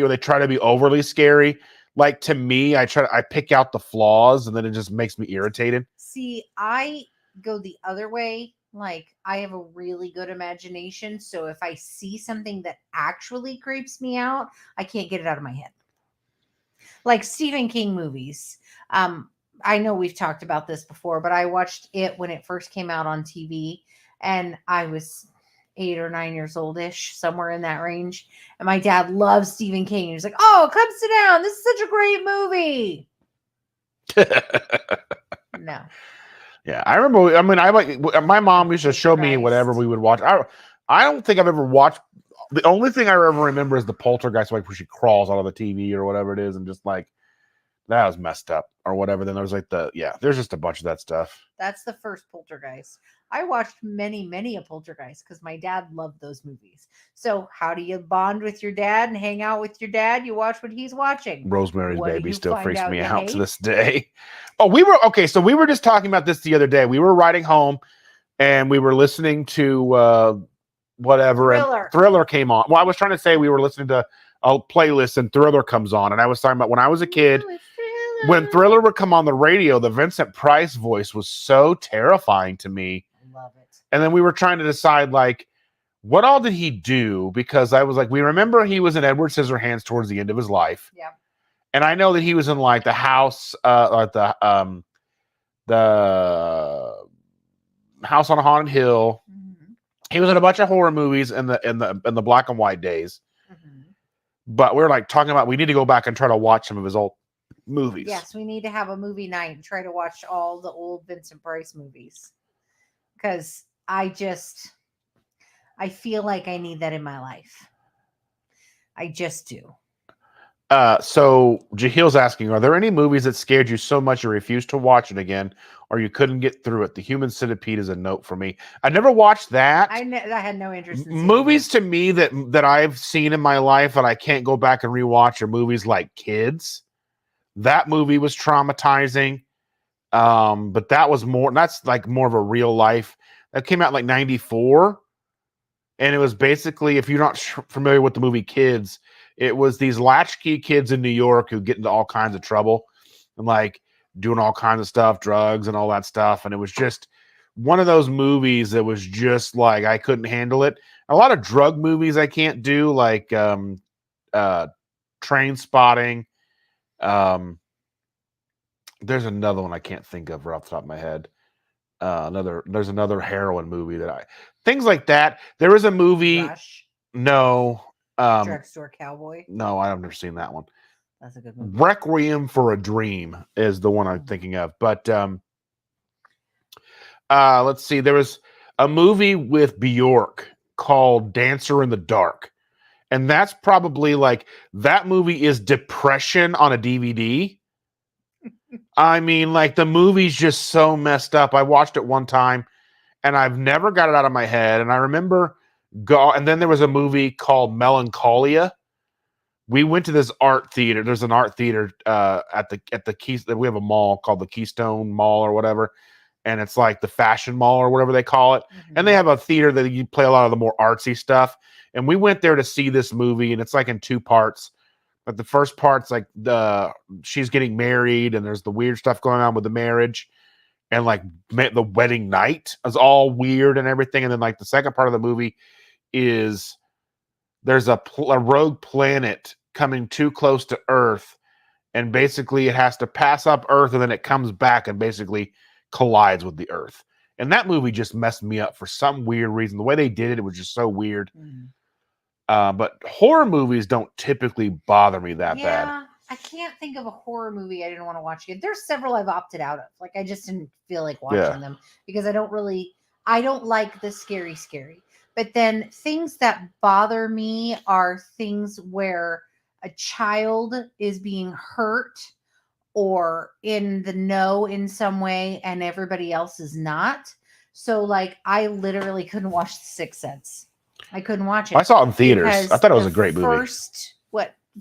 or they try to be overly scary, like to me, I pick out the flaws and then it just makes me irritated. See, I go the other way. Like I have a really good imagination. So if I see something that actually creeps me out, I can't get it out of my head. Like Stephen King movies. I know we've talked about this before, but I watched it when it first came out on TV, and I was 8 or 9 years oldish, somewhere in that range. And my dad loves Stephen King. He's like, "Oh, come sit down. This is such a great movie." No. Yeah, I remember. I mean, I like my mom used to show me whatever we would watch. I don't think I've ever watched. The only thing I ever remember is the Poltergeist, like where she crawls out of the TV or whatever it is, and just like that was messed up or whatever. Then there was like there's just a bunch of that stuff. That's the first Poltergeist. I watched many a Poltergeist because my dad loved those movies. So how do you bond with your dad and hang out with your dad? You watch what he's watching. Rosemary's Baby still freaks me out hate? to this day. Oh, so we were just talking about this the other day. We were riding home and we were listening to whatever, Thriller. And Thriller came on. Well, I was trying to say we were listening to a playlist and Thriller comes on, and I was talking about when I was a kid, when Thriller would come on the radio, the Vincent Price voice was so terrifying to me. Love it. And then we were trying to decide, like, what all did he do? Because I was like, we remember he was in Edward Scissorhands towards the end of his life. Yeah. And I know that he was in like the House on a Haunted Hill. Mm-hmm. He was in a bunch of horror movies in the black and white days. Mm-hmm. But we're like talking about we need to go back and try to watch some of his old movies. Yes, we need to have a movie night and try to watch all the old Vincent Price movies. Because I feel like I need that in my life. I just do. So Jahil's asking, are there any movies that scared you so much you refused to watch it again, or you couldn't get through it? The Human Centipede is a note for me. I never watched that. I had no interest in movies to me that I've seen in my life and I can't go back and rewatch are movies like Kids. That movie was traumatizing. But that's like more of a real life. That came out like 94. And it was basically, if you're not familiar with the movie Kids, it was these latchkey kids in New York who get into all kinds of trouble and like doing all kinds of stuff, drugs and all that stuff. And it was just one of those movies that was just like, I couldn't handle it. A lot of drug movies I can't do, like Train Spotting. There's another one I can't think of right off the top of my head. There's another heroin movie things like that. There is a movie. Rush. No. Drugstore Cowboy. No, I've never seen that one. That's a good movie. Requiem for a Dream is the one I'm thinking of. But let's see. There was a movie with Bjork called Dancer in the Dark. And that's probably like, that movie is depression on a DVD. I mean, like the movie's just so messed up. I watched it one time and I've never got it out of my head. And I remember and then there was a movie called Melancholia. We went to this art theater. There's an art theater at the Keystone. We have a mall called the Keystone Mall or whatever. And it's like the fashion mall or whatever they call it. Mm-hmm. And they have a theater that you play a lot of the more artsy stuff. And we went there to see this movie, and it's like in two parts. But the first part's like she's getting married, and there's the weird stuff going on with the marriage, and like the wedding night is all weird and everything. And then like the second part of the movie is there's a rogue planet coming too close to Earth, and basically it has to pass up Earth, and then it comes back and basically collides with the Earth. And that movie just messed me up for some weird reason. The way they did it, it was just so weird. Mm. But horror movies don't typically bother me that bad. I can't think of a horror movie I didn't want to watch again. There's several I've opted out of. Like I just didn't feel like watching them because I don't like the scary. But then things that bother me are things where a child is being hurt or in the know in some way and everybody else is not. So like I literally couldn't watch The Sixth Sense. I couldn't watch it. I saw it in theaters. because I thought it was the a great movie. First,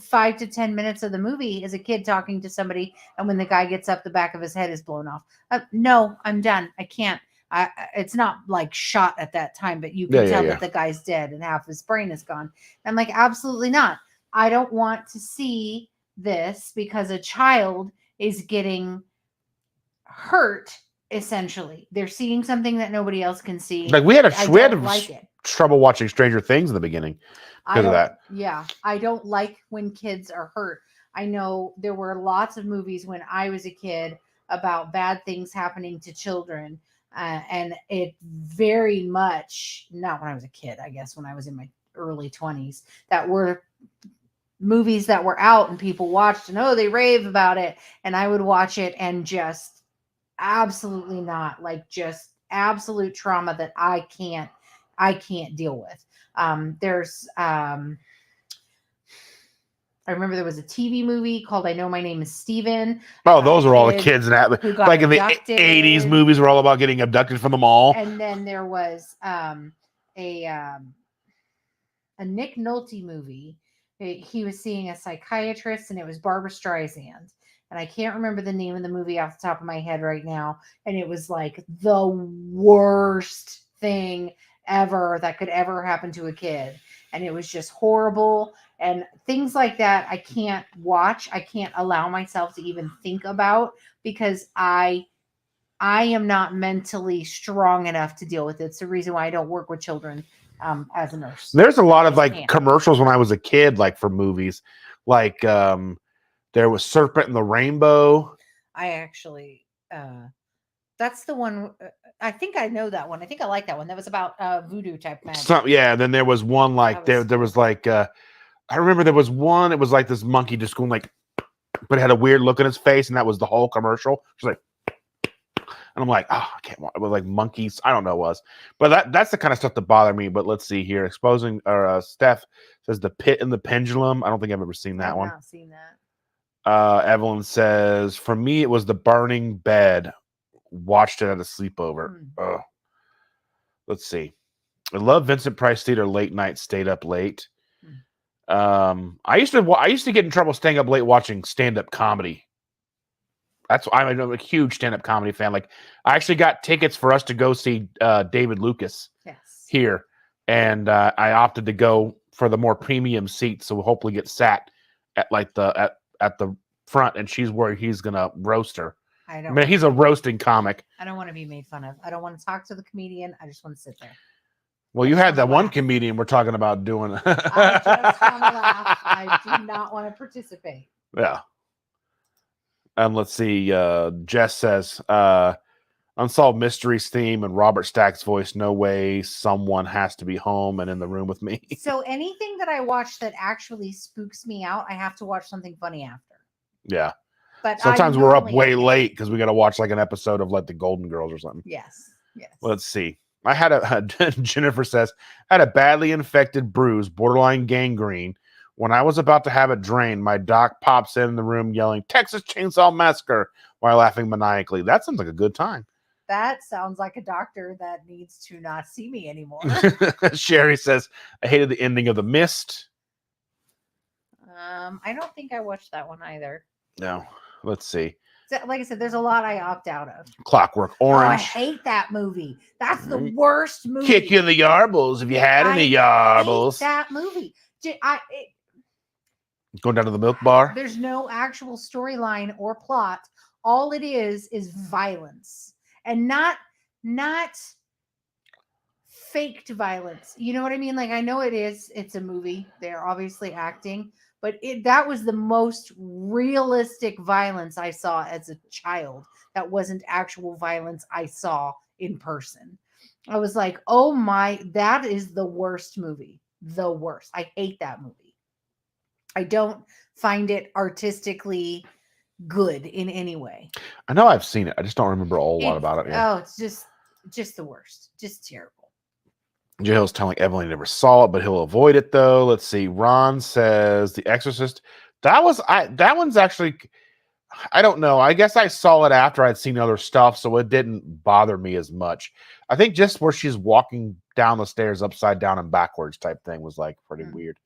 5 to 10 minutes of the movie is a kid talking to somebody, and when the guy gets up, the back of his head is blown off. No, I'm done. I can't. It's not like shot at that time, but you can tell that the guy's dead and half his brain is gone. I'm like, absolutely not. I don't want to see this because a child is getting hurt. Essentially, they're seeing something that nobody else can see. Like we had it. trouble watching Stranger Things in the beginning because of that. Yeah, I don't like when kids are hurt. I know there were lots of movies when I was a kid about bad things happening to children, and it very much, not when I was a kid, I guess when I was in my early 20s, that were movies that were out and people watched and they rave about it, and I would watch it and just absolutely not, like just absolute trauma that I can't deal with. There's I remember there was a TV movie called I Know My Name is Steven. Oh, those are all the kids in that. Like in the 80s movies were all about getting abducted from the mall. And then there was a Nick Nolte movie. He was seeing a psychiatrist and it was Barbara Streisand. And I can't remember the name of the movie off the top of my head right now. And it was like the worst thing ever that could ever happen to a kid. And it was just horrible. And things like that I can't watch. I can't allow myself to even think about because I am not mentally strong enough to deal with it. It's the reason why I don't work with children as a nurse. There's a lot of like commercials when I was a kid, like for movies. Like there was Serpent and the Rainbow. I actually, that's the one. I think I know that one. I think I like that one. That was about voodoo type magic. Yeah. Then there was one like there was like I remember there was one. It was like this monkey just going like, but it had a weird look in his face, and that was the whole commercial. She's like, and I'm like, oh, I can't. It was like monkeys. I don't know what it was, but that's the kind of stuff that bothered me. But let's see here. Exposing or Steph says The Pit and the Pendulum. I don't think I've ever seen that one. I've not seen that. Evelyn says, for me, it was The Burning Bed. Watched it at a sleepover. Let's see. I love Vincent Price Theater late night, stayed up late. I used to get in trouble staying up late watching stand-up comedy. I'm a huge stand-up comedy fan. Like I actually got tickets for us to go see David Lucas here. And I opted to go for the more premium seats. So we'll hopefully get sat at like at the front, and she's where he's gonna roast her. I mean, he's a roasting comic. I don't want to be made fun of. I don't want to talk to the comedian. I just want to sit there. Well, you had that one comedian we're talking about doing. I just want to laugh. I do not want to participate. Yeah. And let's see. Jess says, Unsolved Mysteries theme and Robert Stack's voice. No way someone has to be home and in the room with me. So anything that I watch that actually spooks me out, I have to watch something funny after. Yeah. But sometimes we're up way late because we got to watch like an episode of like the Golden Girls or something. Yes. Let's see. I had Jennifer says, I had a badly infected bruise, borderline gangrene. When I was about to have it drained, my doc pops in the room yelling, Texas Chainsaw Massacre, while laughing maniacally. That sounds like a good time. That sounds like a doctor that needs to not see me anymore. Sherry says, I hated the ending of The Mist. I don't think I watched that one either. No. Let's see. Like I said, there's a lot I opt out of. Clockwork Orange. I hate that movie. That's the worst movie. Kick you in the yarbles if you had any yarbles. I hate that movie. Going down to the milk bar. There's no actual storyline or plot. All it is violence, and not faked violence. You know what I mean? Like I know it's a movie. They're obviously acting. But that was the most realistic violence I saw as a child. That wasn't actual violence I saw in person. I was like, oh my, that is the worst movie. The worst. I hate that movie. I don't find it artistically good in any way. I know I've seen it. I just don't remember a whole lot about it. Yeah. Oh, it's just the worst. Just terrible. Jill's telling Evelyn he never saw it, but he'll avoid it though. Let's see. Ron says The Exorcist. That one's actually. I don't know. I guess I saw it after I'd seen other stuff, so it didn't bother me as much. I think just where she's walking down the stairs upside down and backwards type thing was like pretty weird.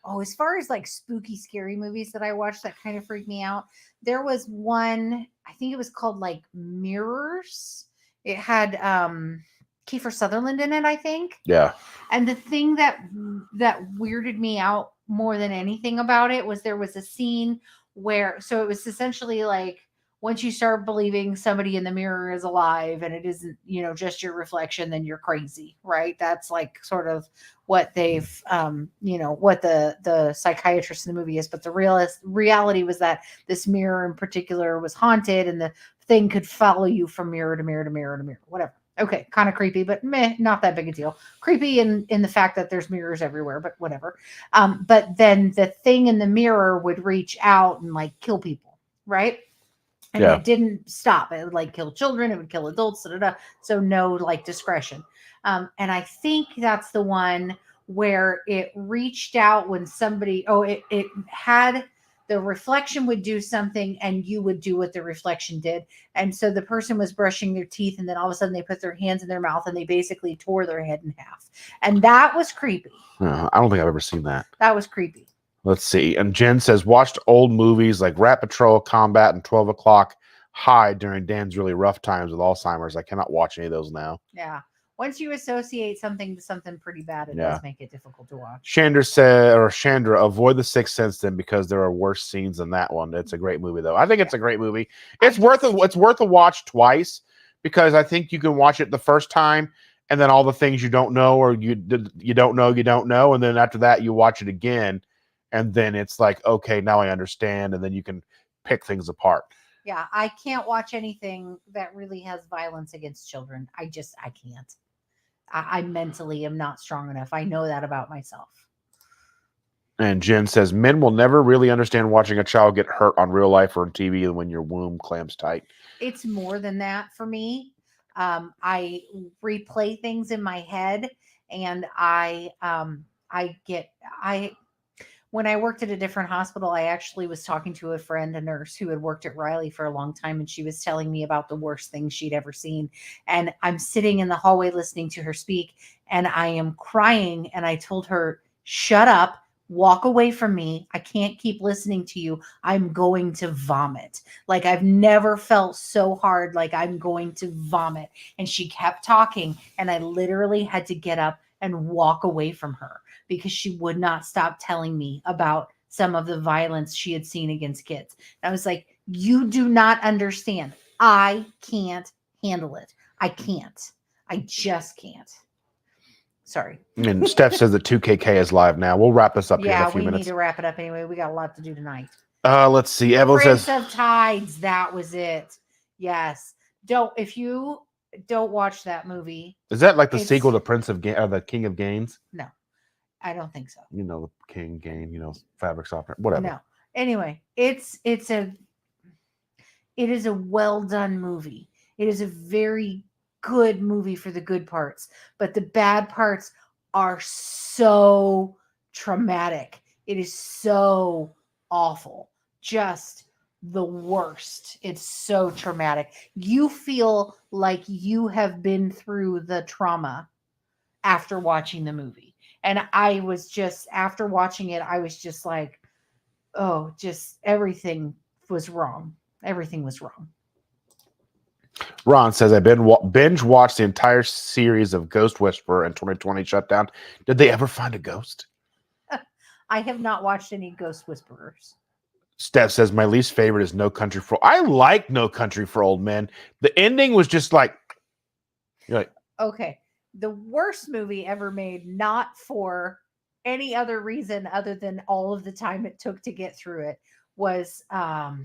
Oh, as far as like spooky, scary movies that I watched that kind of freaked me out, there was one, I think it was called like Mirrors. It had Kiefer Sutherland in it, I think. Yeah. And the thing that weirded me out more than anything about it was there was a scene where, so it was essentially like, once you start believing somebody in the mirror is alive and it isn't, just your reflection, then you're crazy, right? That's like sort of what they've, what the psychiatrist in the movie is. But the reality was that this mirror in particular was haunted, and the thing could follow you from mirror to mirror to mirror to mirror, whatever. Okay, kind of creepy, but not that big a deal. Creepy in the fact that there's mirrors everywhere, but whatever. But then the thing in the mirror would reach out and like kill people, right? And it didn't stop. It would like kill children. It would kill adults. So no like discretion. And I think that's the one where it reached out when somebody, it had the reflection would do something and you would do what the reflection did. And so the person was brushing their teeth and then all of a sudden they put their hands in their mouth and they basically tore their head in half. And that was creepy. I don't think I've ever seen that. That was creepy. Let's see. And Jen says, watched old movies like Rat Patrol, Combat, and 12 O'Clock High during Dan's really rough times with Alzheimer's. I cannot watch any of those now. Yeah. Once you associate something to something pretty bad, it does make it difficult to watch. Chandra, avoid The Sixth Sense then because there are worse scenes than that one. It's a great movie, though. I think it's a great movie. It's worth a watch twice because I think you can watch it the first time and then all the things you don't know or you don't know. And then after that, you watch it again. And then it's like, okay, now I understand. And then you can pick things apart. Yeah, I can't watch anything that really has violence against children. I can't. I mentally am not strong enough. I know that about myself. And Jen says, men will never really understand watching a child get hurt on real life or on TV when your womb clamps tight. It's more than that for me. I replay things in my head and when I worked at a different hospital, I actually was talking to a friend, a nurse who had worked at Riley for a long time, and she was telling me about the worst things she'd ever seen. And I'm sitting in the hallway listening to her speak, and I am crying, and I told her, shut up, walk away from me. I can't keep listening to you. I'm going to vomit. Like I've never felt so hard, like I'm going to vomit. And she kept talking, and I literally had to get up and walk away from her because she would not stop telling me about some of the violence she had seen against kids. And I was like, you do not understand. I can't handle it. I can't. I just can't. Sorry. And Steph says the 2KK is live now. We'll wrap this up here in a few minutes. Yeah, we need to wrap it up anyway. We got a lot to do tonight. Let's see. Evelyn Prince says, of Tides. That was it. Yes. If you don't watch that movie. Is that like the sequel to the King of Gains? No, I don't think so. The King Gain, fabric softener, whatever. No. Anyway, it is a well done movie. It is a very good movie for the good parts, but the bad parts are so traumatic. It is so awful. Just the worst. It's so traumatic. You feel like you have been through the trauma after watching the movie. And I was just, after watching it, I was just like, oh, just everything was wrong. Everything was wrong. Ron says, I binge watched the entire series of Ghost Whisperer in 2020 shutdown. Did they ever find a ghost? I have not watched any Ghost Whisperers. Steph says, my least favorite is No Country for Old. I like No Country for Old Men. The ending was just like, you're like, okay. The worst movie ever made, not for any other reason other than all of the time it took to get through it, was now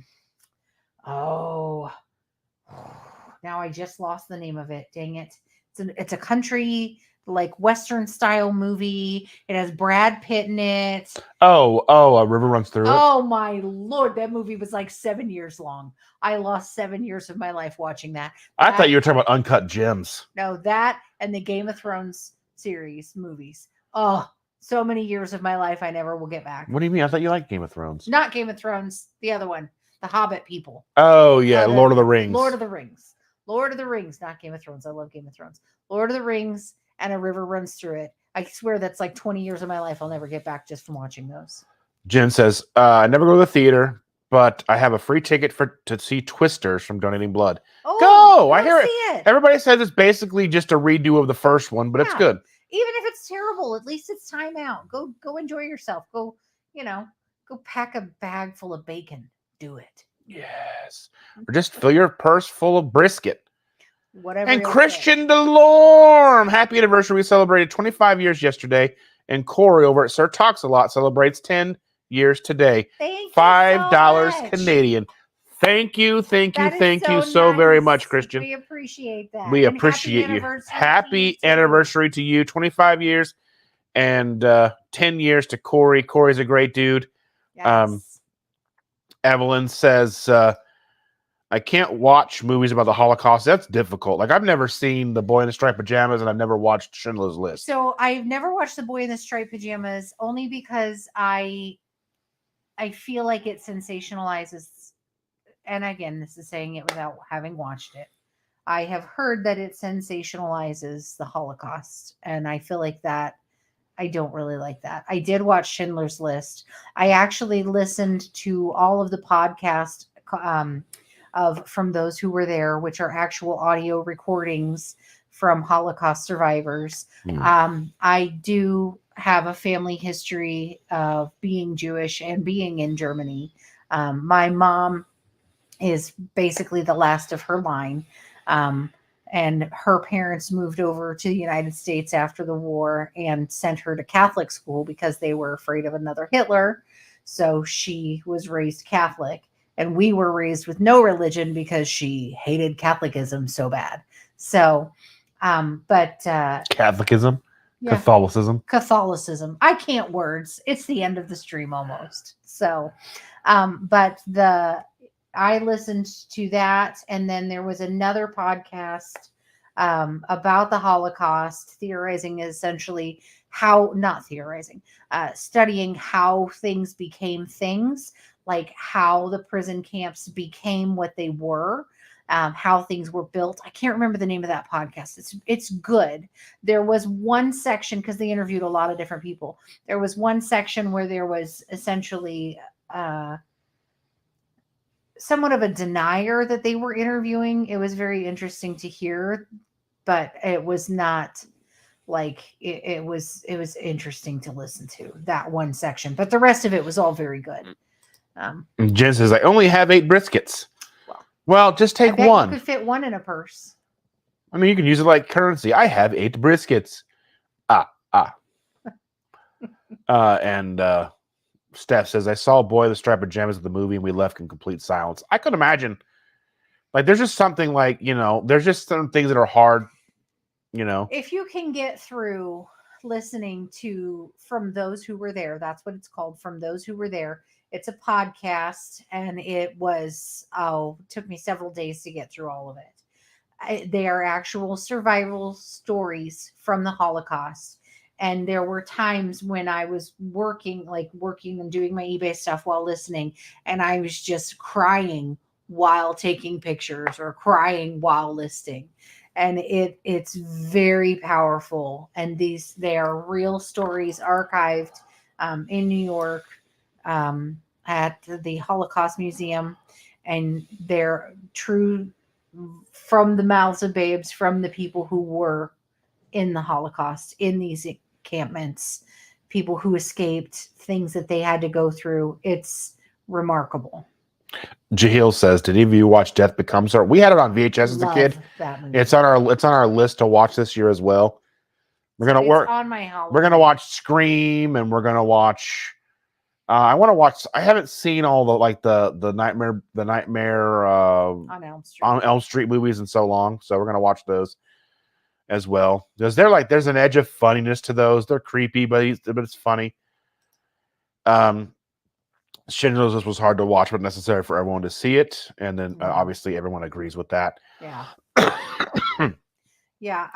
I just lost the name of it. Dang it. It's a country like Western style movie. It has Brad Pitt in it. A River Runs Through It. Oh my Lord. That movie was like 7 years long. I lost 7 years of my life watching that. I thought you were talking about Uncut Gems. No, that and the Game of Thrones series movies. Oh, so many years of my life I never will get back. What do you mean? I thought you liked Game of Thrones. Not Game of Thrones. The other one. the Hobbit people. Oh yeah, Lord of the Rings. Lord of the Rings. Lord of the Rings, not Game of Thrones. I love Game of Thrones. Lord of the Rings, and a river runs through it. I swear that's like 20 years of my life I'll never get back just from watching those. Jen says, I never go to the theater, but I have a free ticket to see Twisters from Donating Blood. Oh, go! I hear it. it. Everybody says it's basically just a redo of the first one, but it's Yeah. good. Even if it's terrible, at least it's time out. Go enjoy yourself. Go pack a bag full of bacon. Do it. Yes. Or just fill your purse full of brisket. Whatever. And Christian DeLorme, happy anniversary. We celebrated 25 years yesterday. And Corey over at Sir Talks a Lot celebrates 10 years today. Thank $5 you so much. Canadian. Thank you That so is very nice. much, Christian. We appreciate that. We And appreciate you. to Happy you, anniversary to you. 25 years and 10 years to Corey. Corey's a great dude. Yes. Evelyn says, I can't watch movies about the Holocaust. That's difficult. Like, I've never seen The Boy in the Striped Pajamas, and I've never watched Schindler's List. So I've never watched The Boy in the Striped Pajamas only because I feel like it sensationalizes, and again, this is saying it without having watched it. I have heard that it sensationalizes the Holocaust, and I feel like that I don't really like that. I did watch Schindler's List. I actually listened to all of the podcast from those who were there, which are actual audio recordings from Holocaust survivors. I do have a family history of being Jewish and being in Germany. My mom is basically the last of her line. And her parents moved over to the United States after the war and sent her to Catholic school because they were afraid of another Hitler. So she was raised Catholic. And we were raised with no religion because she hated Catholicism so bad. So, Catholicism? Yeah, Catholicism. I can't words. It's the end of the stream almost. So, I listened to that. And then there was another podcast about the Holocaust, theorizing essentially studying how things became things, like how the prison camps became what they were, how things were built. I can't remember the name of that podcast. It's good. There was one section, because they interviewed a lot of different people. There was one section where there was essentially somewhat of a denier that they were interviewing. It was very interesting to hear, but it was not like it was interesting to listen to that one section, but the rest of it was all very good. Jen says, I only have 8 briskets. Well, just take one. You could fit one in a purse. I mean, you can use it like currency. I have 8 briskets. And Steph says, I saw Boy in the Striped Pajamas at the movie and we left in complete silence. I could imagine. Like, there's just something like, there's just some things that are hard, If you can get through listening to From Those Who Were There, that's what it's called, From Those Who Were There. It's a podcast, and it took me several days to get through all of it. They are actual survival stories from the Holocaust. And there were times when I was working and doing my eBay stuff while listening, and I was just crying while taking pictures or crying while listing. And it's very powerful. And they are real stories archived in New York at the Holocaust Museum. And they're true from the mouths of babes, from the people who were in the Holocaust, in these encampments, people who escaped, things that they had to go through. It's remarkable. Jahil says, did either of you watch Death Becomes Her? We had it on VHS as a kid. That movie. It's on our list to watch this year as well. We're on my Halloween. We're gonna watch Scream, and we're gonna watch. I want to watch. I haven't seen all the Nightmare on Elm Street movies in so long, so we're gonna watch those as well. There's an edge of funniness to those. They're creepy, but it's funny. Schindler's List was hard to watch, but necessary for everyone to see it. And then obviously everyone agrees with that. Yeah. Yeah.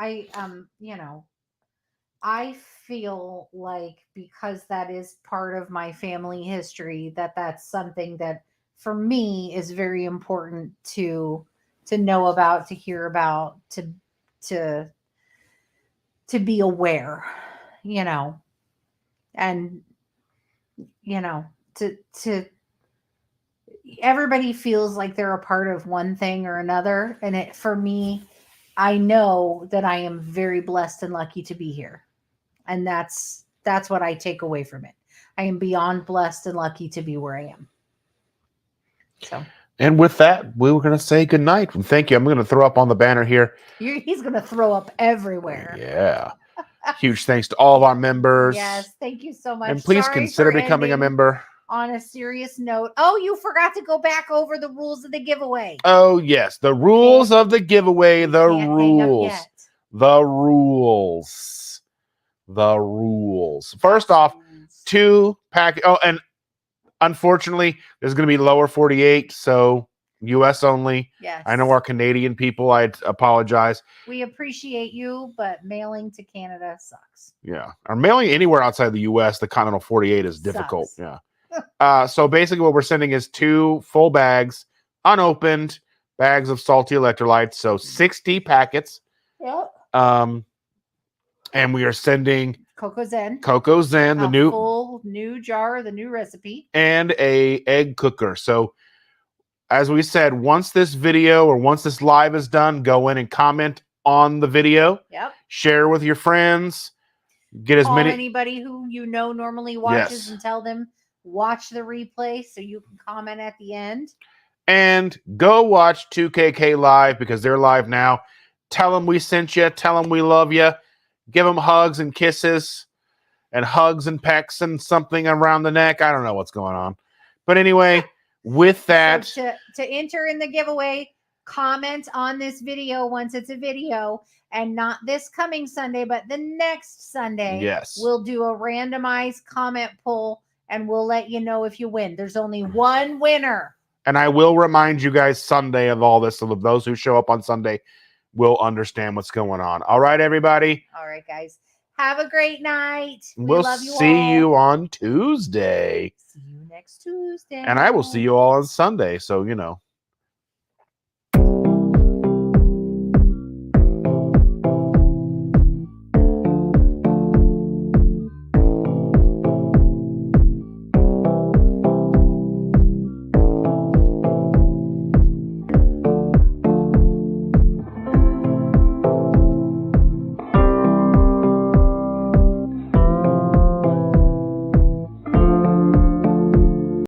I feel like because that is part of my family history, that's something that for me is very important to know about, to hear about, to be aware, and to everybody feels like they're a part of one thing or another, and for me, I know that I am very blessed and lucky to be here, and that's what I take away from it. I am beyond blessed and lucky to be where I am. So, and with that, we were going to say good night and thank you. I'm going to throw up on the banner here. He's going to throw up everywhere. Yeah. Huge thanks to all of our members. Yes, thank you so much. And please consider becoming a member. On a serious note. Oh, you forgot to go back over the rules of the giveaway. Oh, yes. The rules of the giveaway. The rules. The rules. The rules. First off, 2 pack. Oh, and unfortunately, there's going to be lower 48, so U.S. only. Yes. I know our Canadian people. I apologize. We appreciate you, but mailing to Canada sucks. Yeah. Or mailing anywhere outside the U.S., the continental 48 is difficult. Sucks. Yeah. So basically what we're sending is 2 full bags, unopened bags of salty electrolytes. So 60 packets. Yep. And we are sending Cocoa Zen, the new full new jar, the new recipe, and a egg cooker. So as we said, once this video or once this live is done, go in and comment on the video. Yep. Share with your friends. Get as many. Anybody who normally watches, and tell them watch the replay so you can comment at the end. And go watch 2KK live because they're live now. Tell them we sent you. Tell them we love you. Give them hugs and kisses and hugs and pecks and something around the neck. I don't know what's going on. But anyway, with that. So to enter in the giveaway, comment on this video once it's a video, and not this coming Sunday, but the next Sunday. Yes. We'll do a randomized comment poll, and we'll let you know if you win. There's only one winner. And I will remind you guys Sunday of all this, so those who show up on Sunday will understand what's going on. All right, everybody. All right, guys. Have a great night. We'll love you see all. you on Tuesday. See you next Tuesday. And I will see you all on Sunday. So,